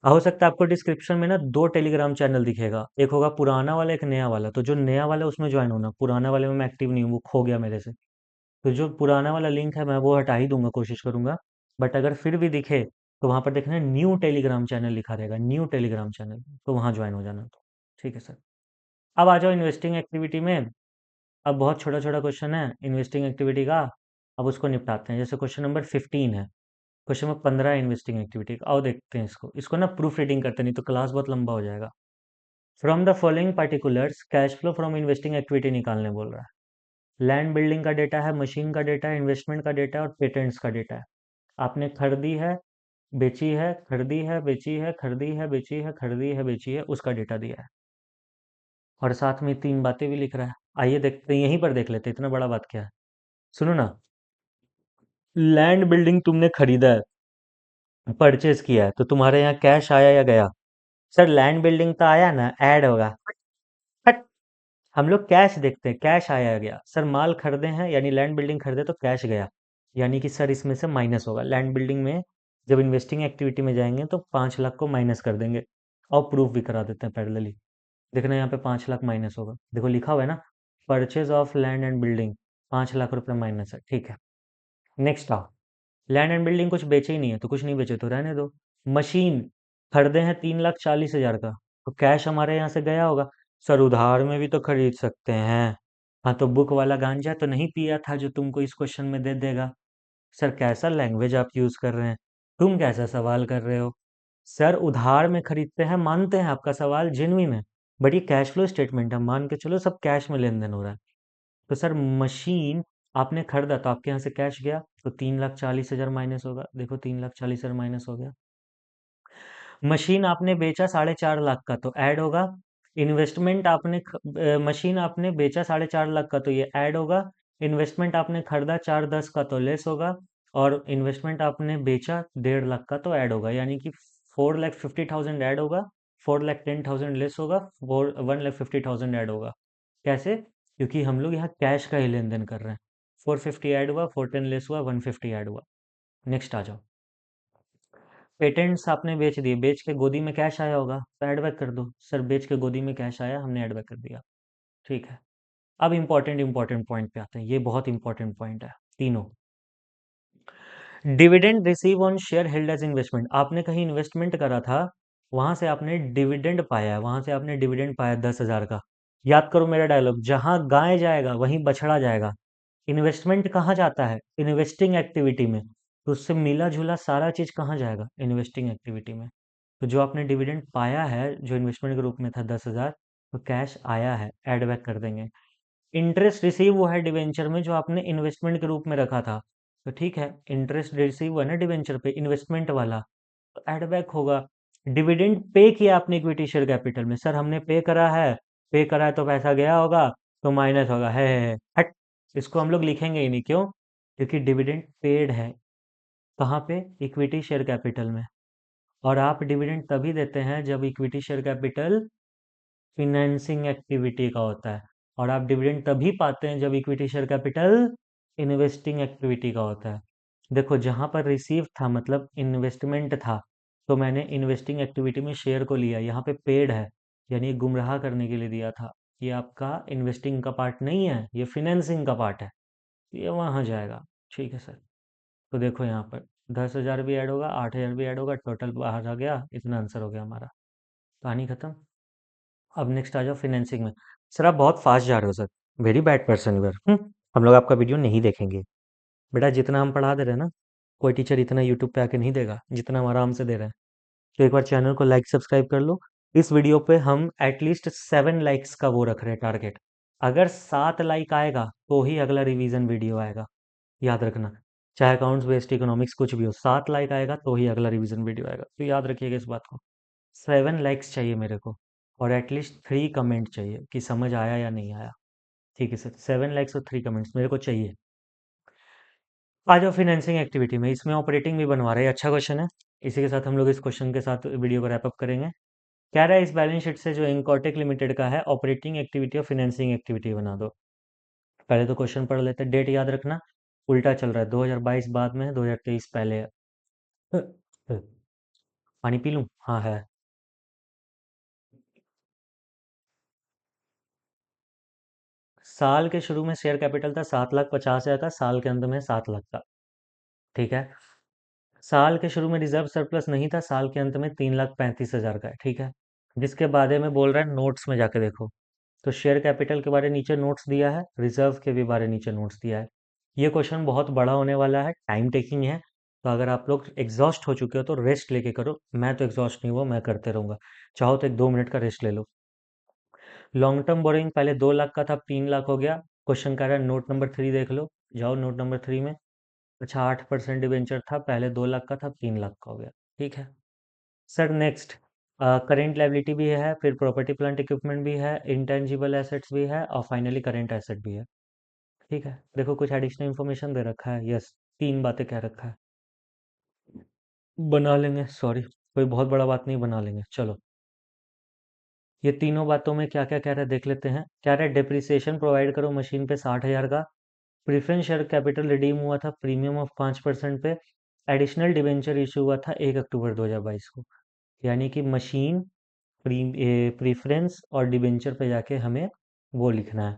हो सकता है आपको डिस्क्रिप्शन में ना दो टेलीग्राम चैनल दिखेगा, एक होगा पुराना वाला, एक नया वाला। तो जो नया वाला है उसमें ज्वाइन होना, पुराना वाले में मैं एक्टिव नहीं हूँ, वो खो गया मेरे से। तो जो पुराना वाला लिंक है मैं वो हटा ही दूंगा, कोशिश करूंगा। बट अगर फिर भी दिखे तो वहां पर देखना न्यू टेलीग्राम चैनल लिखा रहेगा, न्यू टेलीग्राम चैनल, तो वहां ज्वाइन हो जाना। तो ठीक है सर। अब आ जाओ इन्वेस्टिंग एक्टिविटी में। अब बहुत छोटा छोटा क्वेश्चन है इन्वेस्टिंग एक्टिविटी का, अब उसको निपटाते हैं। जैसे क्वेश्चन नंबर 15 है, क्वेश्चन नंबर 15 है इन्वेस्टिंग एक्टिविटी का। आओ देखते हैं इसको, इसको ना प्रूफ रीडिंग करते हैं, नहीं तो क्लास बहुत लंबा हो जाएगा। From the following particulars cash flow from investing activity निकालने बोल रहा है। लैंड बिल्डिंग का डेटा है, मशीन का डेटा है, इन्वेस्टमेंट का डेटा है और पेटेंट्स का डेटा है। आपने खरीदी है, बेची है, खरीदी है, बेची है, खरीदी है, बेची है, खरीदी है, बेची है, उसका डेटा दिया है। और साथ में तीन बातें भी लिख रहा है। आइए देखते हैं, यहीं पर देख लेते हैं, इतना बड़ा बात क्या है। सुनो ना, लैंड बिल्डिंग तुमने खरीदा है, परचेज किया है, तो तुम्हारे यहाँ कैश आया या गया? सर लैंड बिल्डिंग तो आया ना, ऐड होगा। हट, हम लोग कैश देखते हैं, कैश आया या गया। सर माल खरीदे हैं, यानी लैंड बिल्डिंग खरीदे तो कैश गया, यानी कि सर इसमें से माइनस होगा। लैंड बिल्डिंग में जब इन्वेस्टिंग एक्टिविटी में जाएंगे तो 5 लाख को माइनस कर देंगे, और प्रूफ भी करा देते हैं पैरेलली। देखना यहाँ पे 5 लाख माइनस होगा, देखो लिखा हुआ है ना, purchase of land and building, 5 lakh रुपए माइनस है। ठीक है, नेक्स्ट आओ। लैंड एंड बिल्डिंग कुछ बेचे ही नहीं है, तो कुछ नहीं बेचे तो रहने दो। मशीन खरीदे हैं 3,40,000 का, तो कैश हमारे यहाँ से गया होगा। सर उधार में भी तो खरीद सकते हैं। हाँ, तो बुक वाला गांजा तो नहीं पिया था जो तुमको इस क्वेश्चन में दे देगा। सर कैसा लैंग्वेज आप यूज कर रहे हैं, तुम कैसा सवाल कर रहे हो? सर उधार में खरीदते हैं, मानते हैं आपका सवाल जेन्युइन है, बट ये कैश फ्लो स्टेटमेंट है, मान के चलो सब कैश में लेन देन हो रहा है। तो सर मशीन आपने खरीदा तो आपके यहाँ से कैश गया, तो 3,40,000 माइनस होगा। देखो 3,40,000 माइनस हो गया। मशीन आपने बेचा 4.5 लाख का, तो ऐड होगा। इन्वेस्टमेंट आपने मशीन आपने बेचा 4.5 लाख का, तो ये ऐड होगा। इन्वेस्टमेंट आपने खरीदा 4,10 का, तो लेस होगा। और इन्वेस्टमेंट आपने बेचा 1.5 लाख का, तो ऐड होगा, यानी कि 4,50,000 ऐड होगा, 4,10,000 लेस होगा, 1,50,000 ऐड होगा। कैसे? क्योंकि हम लोग यहाँ कैश का ही लेन देन कर रहे हैं। 450 ऐड हुआ, 410 लेस हुआ, 150 ऐड हुआ। नेक्स्ट आ जाओ। पेटेंट्स आपने बेच दिए, बेच के गोदी में कैश आया होगा, तो ऐड बैक कर दो। सर बेच के गोदी में कैश आया, हमने ऐड बैक कर दिया। ठीक है। अब इंपॉर्टेंट इंपॉर्टेंट पॉइंट पे आते हैं, ये बहुत इंपॉर्टेंट पॉइंट है। तीनों। Dividend receive on share held as investment, आपने कहीं इन्वेस्टमेंट करा था, वहां से आपने डिविडेंड पाया है, वहां से आपने डिविडेंड पाया 10,000 का। याद करो मेरा डायलॉग, जहां गाय जाएगा वहीं बछड़ा जाएगा। इन्वेस्टमेंट कहाँ जाता है? इन्वेस्टिंग एक्टिविटी में। तो उससे मिला जुला सारा चीज कहाँ जाएगा? इन्वेस्टिंग एक्टिविटी में। तो जो आपने डिविडेंड पाया है जो इन्वेस्टमेंट के रूप में था 10,000, तो कैश आया है, एड बैक कर देंगे। इंटरेस्ट रिसीव हुआ है डिवेंचर में जो आपने इन्वेस्टमेंट के रूप में रखा था, तो ठीक है, इंटरेस्ट रिसीव हुआ ना डिवेंचर पे इन्वेस्टमेंट वाला, तो एड बैक होगा। डिविडेंड पे किया आपने इक्विटी शेयर कैपिटल में, सर हमने पे करा है तो पैसा गया होगा, तो माइनस होगा, है हट। इसको हम लोग लिखेंगे ही नहीं, क्यों? क्योंकि डिविडेंड पेड है। कहाँ पे? इक्विटी शेयर कैपिटल में। और आप डिविडेंड तभी देते हैं जब equity share capital financing activity का होता है, और आप डिविडेंड तभी पाते हैं जब equity share capital investing activity का होता है। देखो जहां पर रिसीव था मतलब इन्वेस्टमेंट था, तो मैंने इन्वेस्टिंग एक्टिविटी में शेयर को लिया, यहाँ पे पेड है, यानी गुमराह करने के लिए दिया था। ये आपका इन्वेस्टिंग का पार्ट नहीं है, ये फिनेंसिंग का पार्ट है, ये वहां जाएगा। ठीक है सर। तो देखो यहाँ पर 10,000 भी ऐड होगा, 8,000 भी ऐड होगा, टोटल बाहर आ गया, इतना आंसर हो गया हमारा। कहानी खत्म। अब नेक्स्ट आ जाओ फिनेंसिंग में। सर आप बहुत फास्ट जा रहे हो sir, very bad person you are. हम लोग आपका वीडियो नहीं देखेंगे। बेटा जितना हम पढ़ा दे रहे हैं ना, कोई टीचर इतना यूट्यूब पे आके नहीं देगा जितना हम आराम से दे रहे हैं। तो एक बार चैनल को लाइक सब्सक्राइब कर लो। इस वीडियो पे हम एटलीस्ट 7 लाइक्स का वो रख रहे हैं टारगेट। अगर 7 लाइक आएगा तो ही अगला रिवीजन वीडियो आएगा, याद रखना। चाहे अकाउंट्स बेस्ड इकोनॉमिक्स कुछ भी हो, 7 लाइक आएगा तो ही अगला रिवीजन वीडियो आएगा, तो याद रखिएगा इस बात को। 7 लाइक्स चाहिए मेरे को, और एटलीस्ट 3 कमेंट चाहिए कि समझ आया या नहीं आया। ठीक है सर, 7 लाइक्स और 3 कमेंट्स मेरे को चाहिए। आ जाओ फाइनेंसिंग एक्टिविटी में, इसमें ऑपरेटिंग भी बनवा रहे हैं, अच्छा क्वेश्चन है। इसी के साथ हम लोग इस क्वेश्चन के साथ वीडियो को रैप अप करेंगे। कह रहा है इस बैलेंस शीट से जो इनकॉर्टेक लिमिटेड का है ऑपरेटिंग एक्टिविटी और फाइनेंसिंग एक्टिविटी बना दो। पहले तो क्वेश्चन पढ़ लेते हैं, डेट याद रखना, उल्टा चल रहा है, 2022 बाद में है, 2023 पहले है। पानी पी लूं? हाँ है। साल के शुरू में शेयर कैपिटल था 7,50,000 का, साल के अंत में 7 लाख का। ठीक है। साल के शुरू में रिजर्व सरप्लस नहीं था, साल के अंत में 3,35,000 का है। ठीक है। जिसके बारे में बोल रहा है नोट्स में जाके देखो, तो शेयर कैपिटल के बारे नीचे नोट्स दिया है, रिजर्व के भी बारे नीचे नोट्स दिया है। ये क्वेश्चन बहुत बड़ा होने वाला है, टाइम टेकिंग है, तो अगर आप लोग एग्जॉस्ट हो चुके हो तो रेस्ट लेके करो। मैं तो एग्जॉस्ट नहीं हुआ, मैं करते रहूंगा। चाहो तो एक 2 मिनट का रेस्ट ले लो। लॉन्ग टर्म बोरिंग पहले 2 लाख का था, 3 लाख हो गया। क्वेश्चन कह रहा है नोट नंबर 3 देख लो, जाओ नोट नंबर 3 में। अच्छा 8% डिवेंचर था, पहले 2 लाख का था, 3 लाख का हो गया। ठीक है सर। नेक्स्ट करेंट लाइबिलिटी भी है, फिर प्रॉपर्टी प्लांट इक्विपमेंट भी है, इंटेंजिबल एसेट्स भी है, और फाइनली करेंट एसेट भी है। ठीक है, देखो कुछ एडिशनल इन्फॉर्मेशन दे रखा है, यस 3 बातें कह रखा है। बना लेंगे, सॉरी कोई बहुत बड़ा बात नहीं, बना लेंगे चलो। ये तीनों बातों में क्या क्या कह रहा है देख लेते हैं। क्या रहा है, डेप्रिसिएशन प्रोवाइड करो मशीन पे 60,000 का। प्रीफरेंस शेयर कैपिटल रिडीम हुआ था प्रीमियम ऑफ 5% पे। एडिशनल डिबेंचर इशू हुआ था 1 अक्टूबर 2022 को। यानी कि मशीन, प्रीफरेंस और डिबेंचर पे जाके हमें वो लिखना है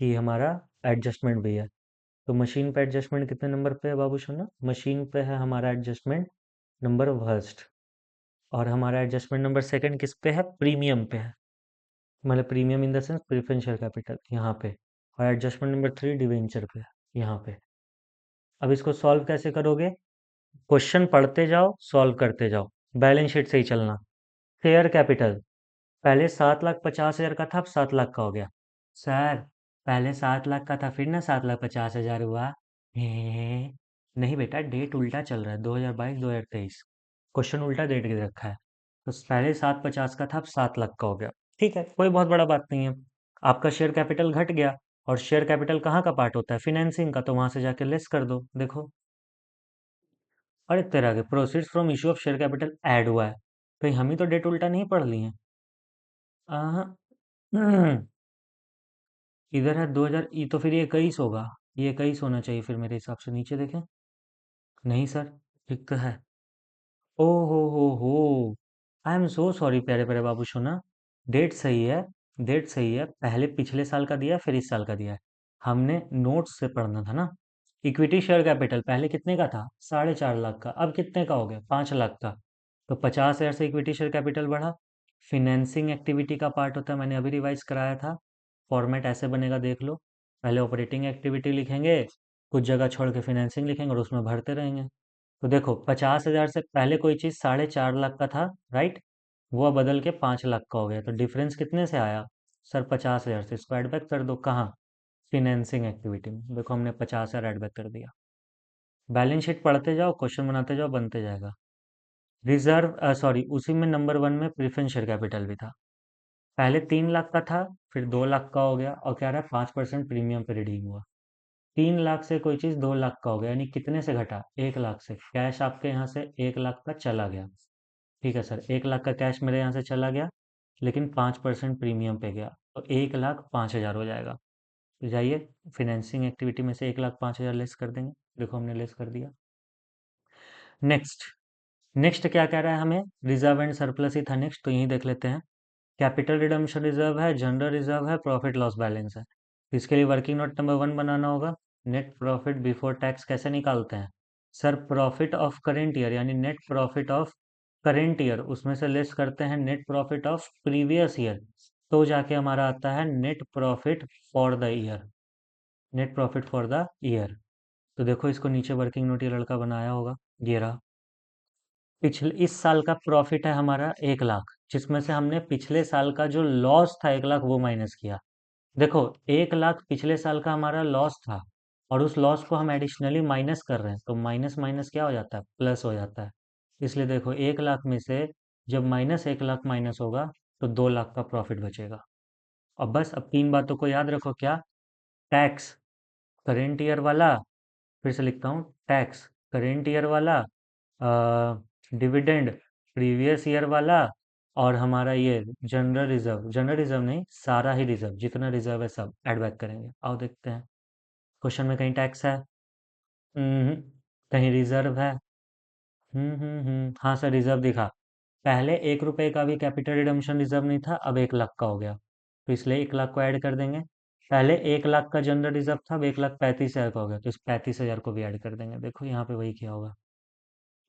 कि हमारा एडजस्टमेंट भी है। तो मशीन पे एडजस्टमेंट कितने नंबर पे है बाबू सोना? मशीन पे है हमारा एडजस्टमेंट नंबर फर्स्ट, और हमारा एडजस्टमेंट नंबर सेकंड किस पे है? प्रीमियम पे है। मतलब premium in the sense preference share capital यहाँ पे, और एडजस्टमेंट नंबर 3 डिवेंचर पे यहाँ पे। अब इसको सॉल्व कैसे करोगे? क्वेश्चन पढ़ते जाओ, सॉल्व करते जाओ, बैलेंस शीट से ही चलना। शेयर कैपिटल पहले 7,50,000 का था, अब 7 लाख का हो गया। सर पहले 7 लाख का था, फिर ना 7,50,000 हुआ। हे, नहीं बेटा, डेट उल्टा चल रहा है, 2022 2023। क्वेश्चन उल्टा डेट दे रखा है। तो पहले 750 का था, अब 7 लाख का हो गया। ठीक है, कोई बहुत बड़ा बात नहीं है। आपका शेयर कैपिटल घट गया, और शेयर कैपिटल कहाँ का पार्ट होता है? फिनेंसिंग का, तो वहां से जाके लेस कर दो, देखो। अरे तेरा के proceeds from issue of share capital add हुआ है, कहीं हम ही तो डेट उल्टा नहीं पढ़ लिए हैं? आहा, इधर है 2000, ये तो फिर ये 21 होगा, ये 21 होना चाहिए फिर मेरे हिसाब से, नीचे देखें। नहीं सर, ठीक तो है। ओ हो, आई एम सो सॉरी प्यारे प्यारे बाबू सोना। डेट सही है, डेट सही है, पहले पिछले साल का दिया है, फिर इस साल का दिया है। हमने नोट्स से पढ़ना था ना, इक्विटी शेयर कैपिटल पहले कितने का था? 4.5 लाख का। अब कितने का हो गया? 5 लाख का। तो 50,000 से इक्विटी शेयर कैपिटल बढ़ा। फिनेंसिंग एक्टिविटी का पार्ट होता है, मैंने अभी रिवाइज कराया था। फॉर्मेट ऐसे बनेगा, देख लो। पहले ऑपरेटिंग एक्टिविटी लिखेंगे, कुछ जगह छोड़ के फिनेंसिंग लिखेंगे और उसमें भरते रहेंगे। तो देखो 50,000 से पहले कोई चीज़ 4.5 लाख का था, राइट? वो बदल के 5 लाख का हो गया। तो डिफरेंस कितने से आया? सर 50,000 से। इसको ऐड बैक कर दो। कहाँ? फिनेंसिंग एक्टिविटी में। देखो हमने 50,000 ऐड बैक कर दिया। बैलेंस शीट पढ़ते जाओ, क्वेश्चन बनाते जाओ, बनते जाएगा। रिजर्व सॉरी, उसी में नंबर 1 में प्रेफरेंस शेयर कैपिटल भी था। पहले 3 लाख का था, फिर 2 लाख का हो गया, और क्या रहा? 5% प्रीमियम पे रिडीम हुआ। 3 लाख से कोई चीज़ 2 लाख का हो गया, यानी कितने से घटा? 1 लाख से। कैश आपके यहाँ से 1 लाख का चला गया। ठीक है सर, 1 लाख का कैश मेरे यहाँ से चला गया, लेकिन 5% प्रीमियम पे गया, तो 1,05,000 हो जाएगा। तो जाइए, फिनेंसिंग एक्टिविटी में से 1,05,000 लेस कर देंगे। देखो हमने लेस कर दिया। नेक्स्ट। नेक्स्ट क्या कह रहा है हमें? रिजर्व एंड सरप्लस ही था नेक्स्ट, तो यही देख लेते हैं। कैपिटल रिडम्पशन रिजर्व है, जनरल रिजर्व है, प्रॉफिट लॉस बैलेंस है। तो इसके लिए वर्किंग नोट नंबर 1 बनाना होगा। नेट प्रॉफिट बिफोर टैक्स कैसे निकालते हैं? Sir profit of current year, यानी net profit of current year, उसमें से लेस करते हैं net profit of previous year, तो जाके हमारा आता है net profit for the year. Net profit for the year. तो देखो इसको नीचे वर्किंग नोट ये लड़का बनाया होगा, ये रहा। पिछले इस साल का प्रॉफिट है हमारा 1 लाख, जिसमें से हमने पिछले साल का जो लॉस था 1 लाख वो माइनस किया। देखो 1 लाख पिछले साल का हमारा लॉस था, और उस लॉस को हम एडिशनली माइनस कर रहे हैं, तो माइनस माइनस क्या हो जाता है? प्लस हो जाता है। इसलिए देखो 1 लाख में से जब -1 लाख माइनस होगा, तो 2 लाख का प्रॉफिट बचेगा। अब बस, अब 3 बातों को याद रखो। क्या? टैक्स करेंट ईयर वाला, फिर से लिखता हूँ, टैक्स करेंट ईयर वाला, डिविडेंड प्रीवियस ईयर वाला, और हमारा ये जनरल रिजर्व, जनरल रिजर्व नहीं, सारा ही रिजर्व, जितना रिजर्व है सब ऐड बैक करेंगे। आओ देखते हैं। क्वेश्चन में कहीं टैक्स है? हम्म। कहीं रिजर्व है? हाँ सर, रिजर्व दिखा। पहले 1 रुपए का भी कैपिटल रिडम्पशन रिजर्व नहीं था, अब 1 लाख का हो गया, तो इसलिए 1 लाख को ऐड कर देंगे। पहले 1 लाख का जनरल रिजर्व था, अब 1,35,000 का हो गया, तो इस 35,000 को भी ऐड कर देंगे। देखो यहाँ पे वही किया होगा।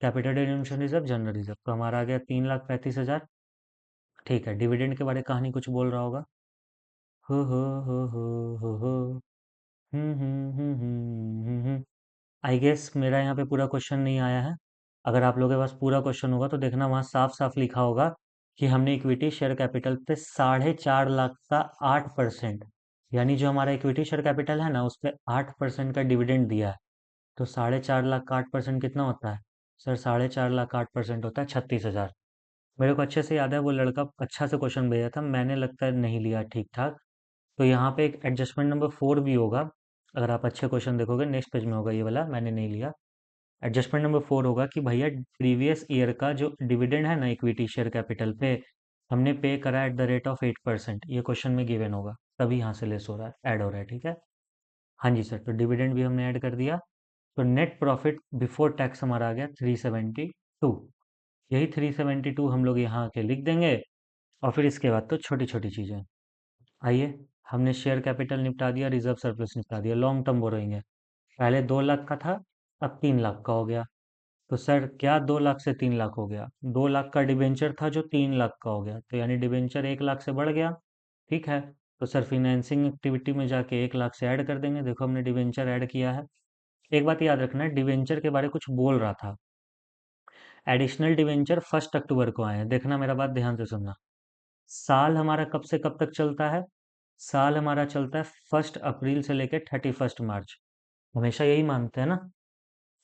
Capital redemption reserve, general reserve, तो हमारा आ गया 3,35,000। ठीक है, डिविडेंड के बारे में कहानी कुछ बोल रहा होगा। हो हो। आई गेस मेरा यहाँ पे पूरा क्वेश्चन नहीं आया है। अगर आप लोगों के पास पूरा क्वेश्चन होगा तो देखना, वहाँ साफ साफ लिखा होगा कि हमने इक्विटी शेयर कैपिटल पे 4.5 लाख का 8%, यानी जो हमारा इक्विटी शेयर कैपिटल है ना, उस पर 8% का डिविडेंड दिया है। तो 4.5 लाख का 8% कितना होता है? सर 4.5 लाख का 8% होता है 36,000। मेरे को अच्छे से याद है, वो लड़का अच्छा से क्वेश्चन भेजा था, मैंने लगता है नहीं लिया ठीक ठाक। तो यहाँ पे एक एडजस्टमेंट नंबर 4 भी होगा। अगर आप अच्छे क्वेश्चन देखोगे नेक्स्ट पेज में होगा, ये वाला मैंने नहीं लिया। एडजस्टमेंट नंबर 4 होगा कि भैया प्रीवियस ईयर का जो डिविडेंड है ना इक्विटी शेयर कैपिटल पे, हमने पे करा एट द रेट ऑफ 8%, ये क्वेश्चन में गिवन होगा, तभी यहाँ से लेस हो रहा है, ऐड हो रहा है। ठीक है, हाँ जी सर, तो डिविडेंड भी हमने ऐड कर दिया। तो नेट प्रॉफिट बिफोर टैक्स हमारा आ गया 372। यही 372 हम लोग यहाँ आके लिख देंगे, और फिर इसके बाद तो छोटी छोटी चीज़ें। आइए, हमने शेयर कैपिटल निपटा दिया, रिजर्व सरप्लस निपटा दिया, लॉन्ग टर्म बोरोइंग है। पहले 2 लाख का था, अब 3 लाख का हो गया। तो सर क्या 2 लाख से 3 लाख हो गया? 2 लाख का डिबेंचर था जो 3 लाख का हो गया, तो यानी डिबेंचर 1 लाख से बढ़ गया। ठीक है, तो सर फिनेंसिंग एक्टिविटी में जाके 1 लाख से ऐड कर देंगे। देखो हमने डिबेंचर ऐड किया है। एक बात याद रखना है, डिबेंचर के बारे में कुछ बोल रहा था। एडिशनल डिबेंचर 1 अक्टूबर को आए हैं, देखना मेरा बात ध्यान से सुनना। साल हमारा कब से कब तक चलता है? साल हमारा चलता है 1 अप्रैल से लेकर 31 मार्च, हमेशा यही मानते हैं ना।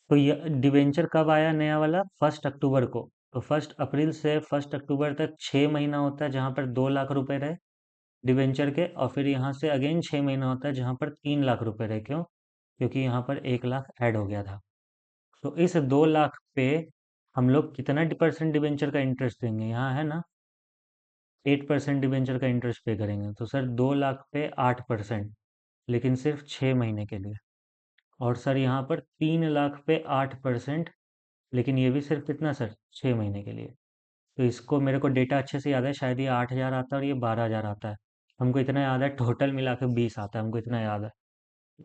तो ये डिबेंचर कब आया नया वाला? 1 अक्टूबर को। तो 1 अप्रैल से 1 अक्टूबर तक 6 महीना होता है, जहाँ पर 2 लाख रुपए रहे डिबेंचर के, और फिर यहाँ से अगेन 6 महीना होता है जहाँ पर 3 लाख रुपए रहे। क्यों? क्योंकि यहाँ पर 1 लाख ऐड हो गया था। तो इस 2 लाख पे हम लोग कितना परसेंट डिबेंचर का इंटरेस्ट देंगे? यहाँ है ना, 8% डिबेंचर का इंटरेस्ट पे करेंगे। तो सर 2 लाख पे 8%, लेकिन सिर्फ 6 महीने के लिए। और सर यहाँ पर 3 लाख पे 8%, लेकिन ये भी सिर्फ कितना सर? 6 महीने के लिए। तो इसको मेरे को डेटा अच्छे से याद है, शायद ये 8,000 आता है और ये 12,000 आता है। हमको इतना याद है, टोटल मिला के 20 आता है, हमको इतना याद है।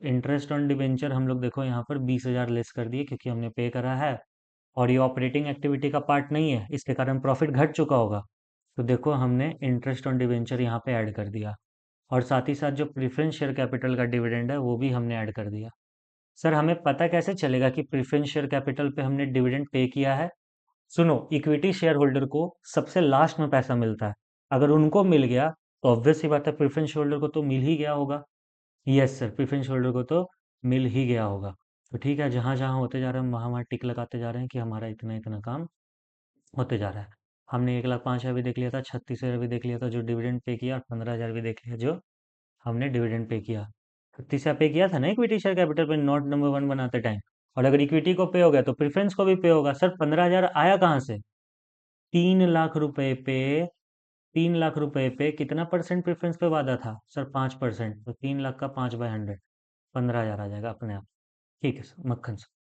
इंटरेस्ट ऑन डिबेंचर हम लोग देखो यहाँ पर 20,000 लेस कर दिए क्योंकि हमने पे करा है, और ये ऑपरेटिंग एक्टिविटी का पार्ट नहीं है, इसके कारण प्रॉफिट घट चुका होगा। तो देखो हमने इंटरेस्ट ऑन डिबेंचर यहाँ पे ऐड कर दिया, और साथ ही साथ जो प्रेफरेंस शेयर कैपिटल का डिविडेंड है वो भी हमने ऐड कर दिया। सर हमें पता कैसे चलेगा कि प्रेफरेंस शेयर कैपिटल पे हमने डिविडेंड पे किया है? सुनो, इक्विटी शेयर होल्डर को सबसे लास्ट में पैसा मिलता है, अगर उनको मिल गया तो ऑब्वियस सी बात है प्रेफरेंस शेयर होल्डर को तो मिल ही गया होगा। यस सर, प्रेफरेंस होल्डर को तो मिल ही गया होगा। तो ठीक है, जहाँ जहाँ होते जा रहे हैं हम वहाँ वहाँ टिक लगाते जा रहे हैं कि हमारा इतना इतना काम होते जा रहा है। हमने 1,05,000 भी देख लिया था, 36,000 भी देख लिया था जो डिविडेंड पे किया, और 15,000 भी देख लिया जो हमने डिविडेंड पे किया। 36,000 पे किया था ना इक्विटी शेयर कैपिटल पे नोट नंबर 1 बनाते टाइम, और अगर इक्विटी को पे हो गया तो प्रेफरेंस को भी पे होगा। सर 15,000 आया कहाँ से? 3 लाख रुपए पे, 3 लाख रुपए पे कितना परसेंट प्रेफरेंस पे वादा था सर? 5%। तो 3 लाख का 5/100, 15,000 आ जाएगा अपने आप। ठीक है सर, मक्खन सर।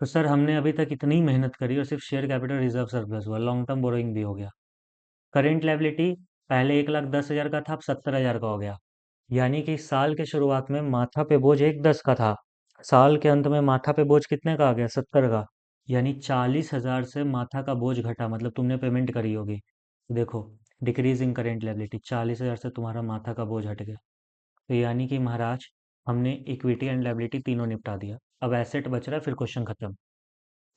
तो सर हमने अभी तक इतनी मेहनत करी और सिर्फ शेयर कैपिटल रिजर्व सरप्लस हुआ, लॉन्ग टर्म बोरोइंग भी हो गया। करेंट लायबिलिटी पहले 1,10,000 का था, अब 70,000 का हो गया। यानी कि साल के शुरुआत में माथा पे बोझ 1,10 का था, साल के अंत में माथा पे बोझ कितने का आ गया? 70 का। यानी 40,000 से माथा का बोझ घटा, मतलब तुमने पेमेंट करी होगी। देखो, डिक्रीज इन करेंट लायबिलिटी, 40,000 से तुम्हारा माथा का बोझ हट गया। तो यानी कि महाराज हमने इक्विटी एंड लायबिलिटी तीनों निपटा दिया। अब एसेट बच रहा है, फिर क्वेश्चन खत्म।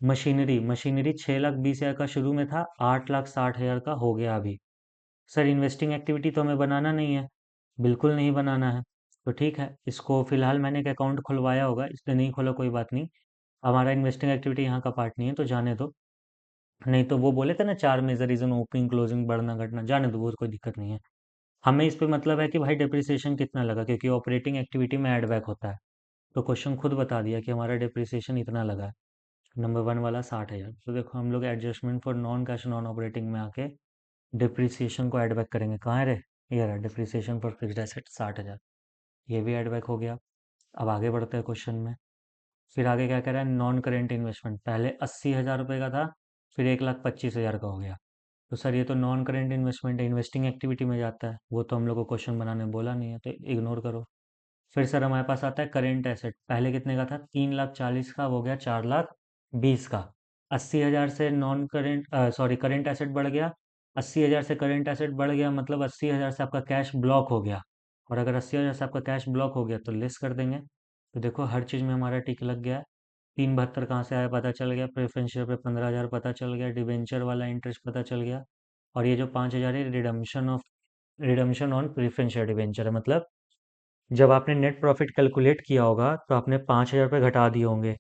मशीनरी, मशीनरी 6,20,000 का शुरू में था, 8,60,000 का हो गया अभी। सर इन्वेस्टिंग एक्टिविटी तो हमें बनाना नहीं है, बिल्कुल नहीं बनाना है। तो ठीक है, इसको फिलहाल मैंने एक अकाउंट खुलवाया होगा, इसने नहीं खोला कोई बात नहीं, हमारा इन्वेस्टिंग एक्टिविटी यहाँ का पार्ट नहीं है तो जाने दो। नहीं तो वो बोले थे ना 4 मेजर रीजन, ओपनिंग क्लोजिंग बढ़ना घटना, जाने दो, वो कोई दिक्कत नहीं है। हमें इस पे मतलब है कि भाई डिप्रिसिएशन कितना लगा, क्योंकि ऑपरेटिंग एक्टिविटी में एड बैक होता है। तो क्वेश्चन खुद बता दिया कि हमारा डिप्रिसिएशन इतना लगा है। नंबर 1 वाला 60,000। तो देखो हम लोग adjustment for non cash non operating में आके डिप्रिसिएशन को ऐड बैक करेंगे। कहाँ है रे? ये रहा, डिप्रिसिएशन फॉर फिक्स्ड एसेट 60,000, ये भी ऐड बैक हो गया। अब आगे बढ़ते हैं क्वेश्चन में। फिर आगे क्या कह रहा है? नॉन करेंट इन्वेस्टमेंट, पहले 80,000 रुपये का था, फिर 1,25,000 का हो गया। तो सर ये तो नॉन करेंट इन्वेस्टमेंट है, इन्वेस्टिंग एक्टिविटी में जाता है, वो तो हम लोग को क्वेश्चन बनाने बोला नहीं है, तो इग्नोर करो। फिर सर हमारे पास आता है करेंट एसेट, पहले कितने का था? 3,40,000 का, हो गया 4,20,000 का। 80,000 से non current, sorry, current asset बढ़ गया। 80,000 से करेंट एसेट बढ़ गया मतलब 80,000 से आपका कैश ब्लॉक हो गया, और अगर 80,000 से आपका कैश ब्लॉक हो गया तो लेस कर देंगे। तो देखो हर चीज़ में हमारा टिक लग गया है। 372 कहाँ से आया पता चल गया, प्रेफरेंस शेयर पे 15,000 पता चल गया, डिवेंचर वाला इंटरेस्ट पता चल गया, और ये जो 5,000 है redemption on preference share debenture है। मतलब जब आपने नेट प्रॉफिट कैलकुलेट किया होगा तो आपने 5,000 रुपये घटा दिए होंगे,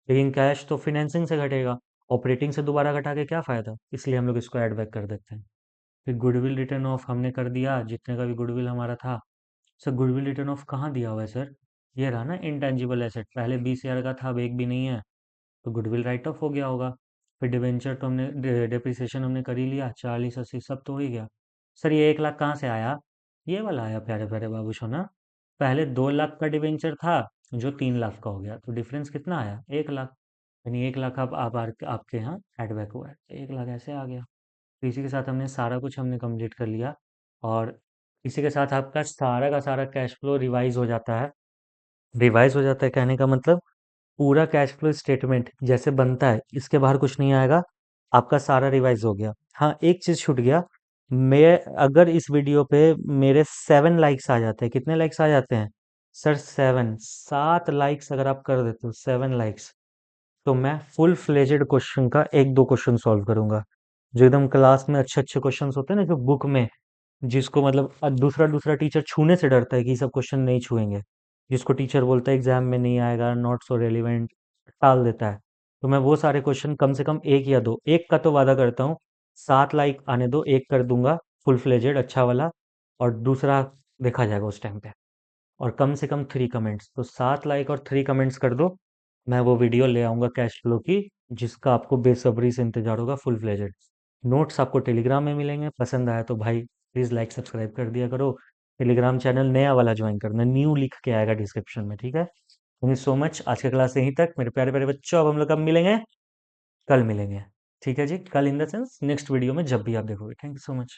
लेकिन कैश तो फिनेंसिंग से घटेगा, ऑपरेटिंग से दोबारा घटा के क्या फ़ायदा, इसलिए हम लोग इसको ऐड बैक कर देते हैं। फिर गुडविल रिटर्न ऑफ हमने कर दिया, जितने का भी गुडविल हमारा था। सर गुडविल रिटर्न ऑफ कहाँ दिया हुआ है सर? ये रहा ना इंटेंजिबल एसेट, पहले 20,000 का था, अब एक भी नहीं है, तो गुडविल राइट ऑफ हो गया होगा। फिर डिवेंचर तो हमने डिप्रिसिएशन हमने कर ही लिया, 40 80 सब तो हो ही गया। सर ये 1 लाख कहाँ से आया? ये वाला आया प्यारे प्यारे बाबू सोना। पहले 2 लाख का डिवेंचर था जो 3 लाख का हो गया, तो डिफरेंस कितना आया? 1 लाख। यानी 1 लाख आप आपके यहाँ एड बैक हुआ है, तो 1 लाख ऐसे आ गया। तो इसी के साथ हमने सारा कुछ हमने कंप्लीट कर लिया, और इसी के साथ आपका सारा का सारा कैश फ्लो रिवाइज हो जाता है। रिवाइज हो जाता है कहने का मतलब पूरा कैश फ्लो स्टेटमेंट जैसे बनता है इसके बाहर कुछ नहीं आएगा, आपका सारा रिवाइज हो गया। हाँ एक चीज़ छूट गया, मैं अगर इस वीडियो पे मेरे 7 लाइक्स आ जाते हैं, कितने लाइक्स आ जाते हैं सर? 7 लाइक्स अगर आप कर देते हो, 7 लाइक्स, तो मैं फुल फ्लेजेड क्वेश्चन का एक दो क्वेश्चन सॉल्व करूंगा, जो एकदम क्लास में अच्छे अच्छे क्वेश्चन होते हैं ना, जो बुक में, जिसको मतलब दूसरा दूसरा टीचर छूने से डरता है कि ये सब क्वेश्चन नहीं छुएंगे, जिसको टीचर बोलता है एग्जाम में नहीं आएगा, नॉट सो रेलिवेंट, टाल देता है। तो मैं वो सारे क्वेश्चन कम से कम एक या दो, एक का तो वादा करता हूँ, 7 लाइक आने दो, एक कर दूंगा फुल फ्लेजेड अच्छा वाला, और दूसरा देखा जाएगा उस टाइम पे। और कम से कम 3 कमेंट्स, तो 7 लाइक और 3 कमेंट्स कर दो, मैं वो वीडियो ले आऊँगा कैश फ्लो की, जिसका आपको बेसब्री से इंतजार होगा फुल फ्लेजेड। नोट्स आपको टेलीग्राम में मिलेंगे, पसंद आया तो भाई प्लीज़ लाइक सब्सक्राइब कर दिया करो। टेलीग्राम चैनल नया वाला ज्वाइन करना, न्यू लिख के आएगा डिस्क्रिप्शन में, ठीक है? थैंक यू सो मच, आज का क्लास यहीं तक मेरे प्यारे प्यारे बच्चों। अब हम लोग कब मिलेंगे? कल मिलेंगे। ठीक है जी, कल in the sense next video में जब भी आप देखोगे। Thank you so much.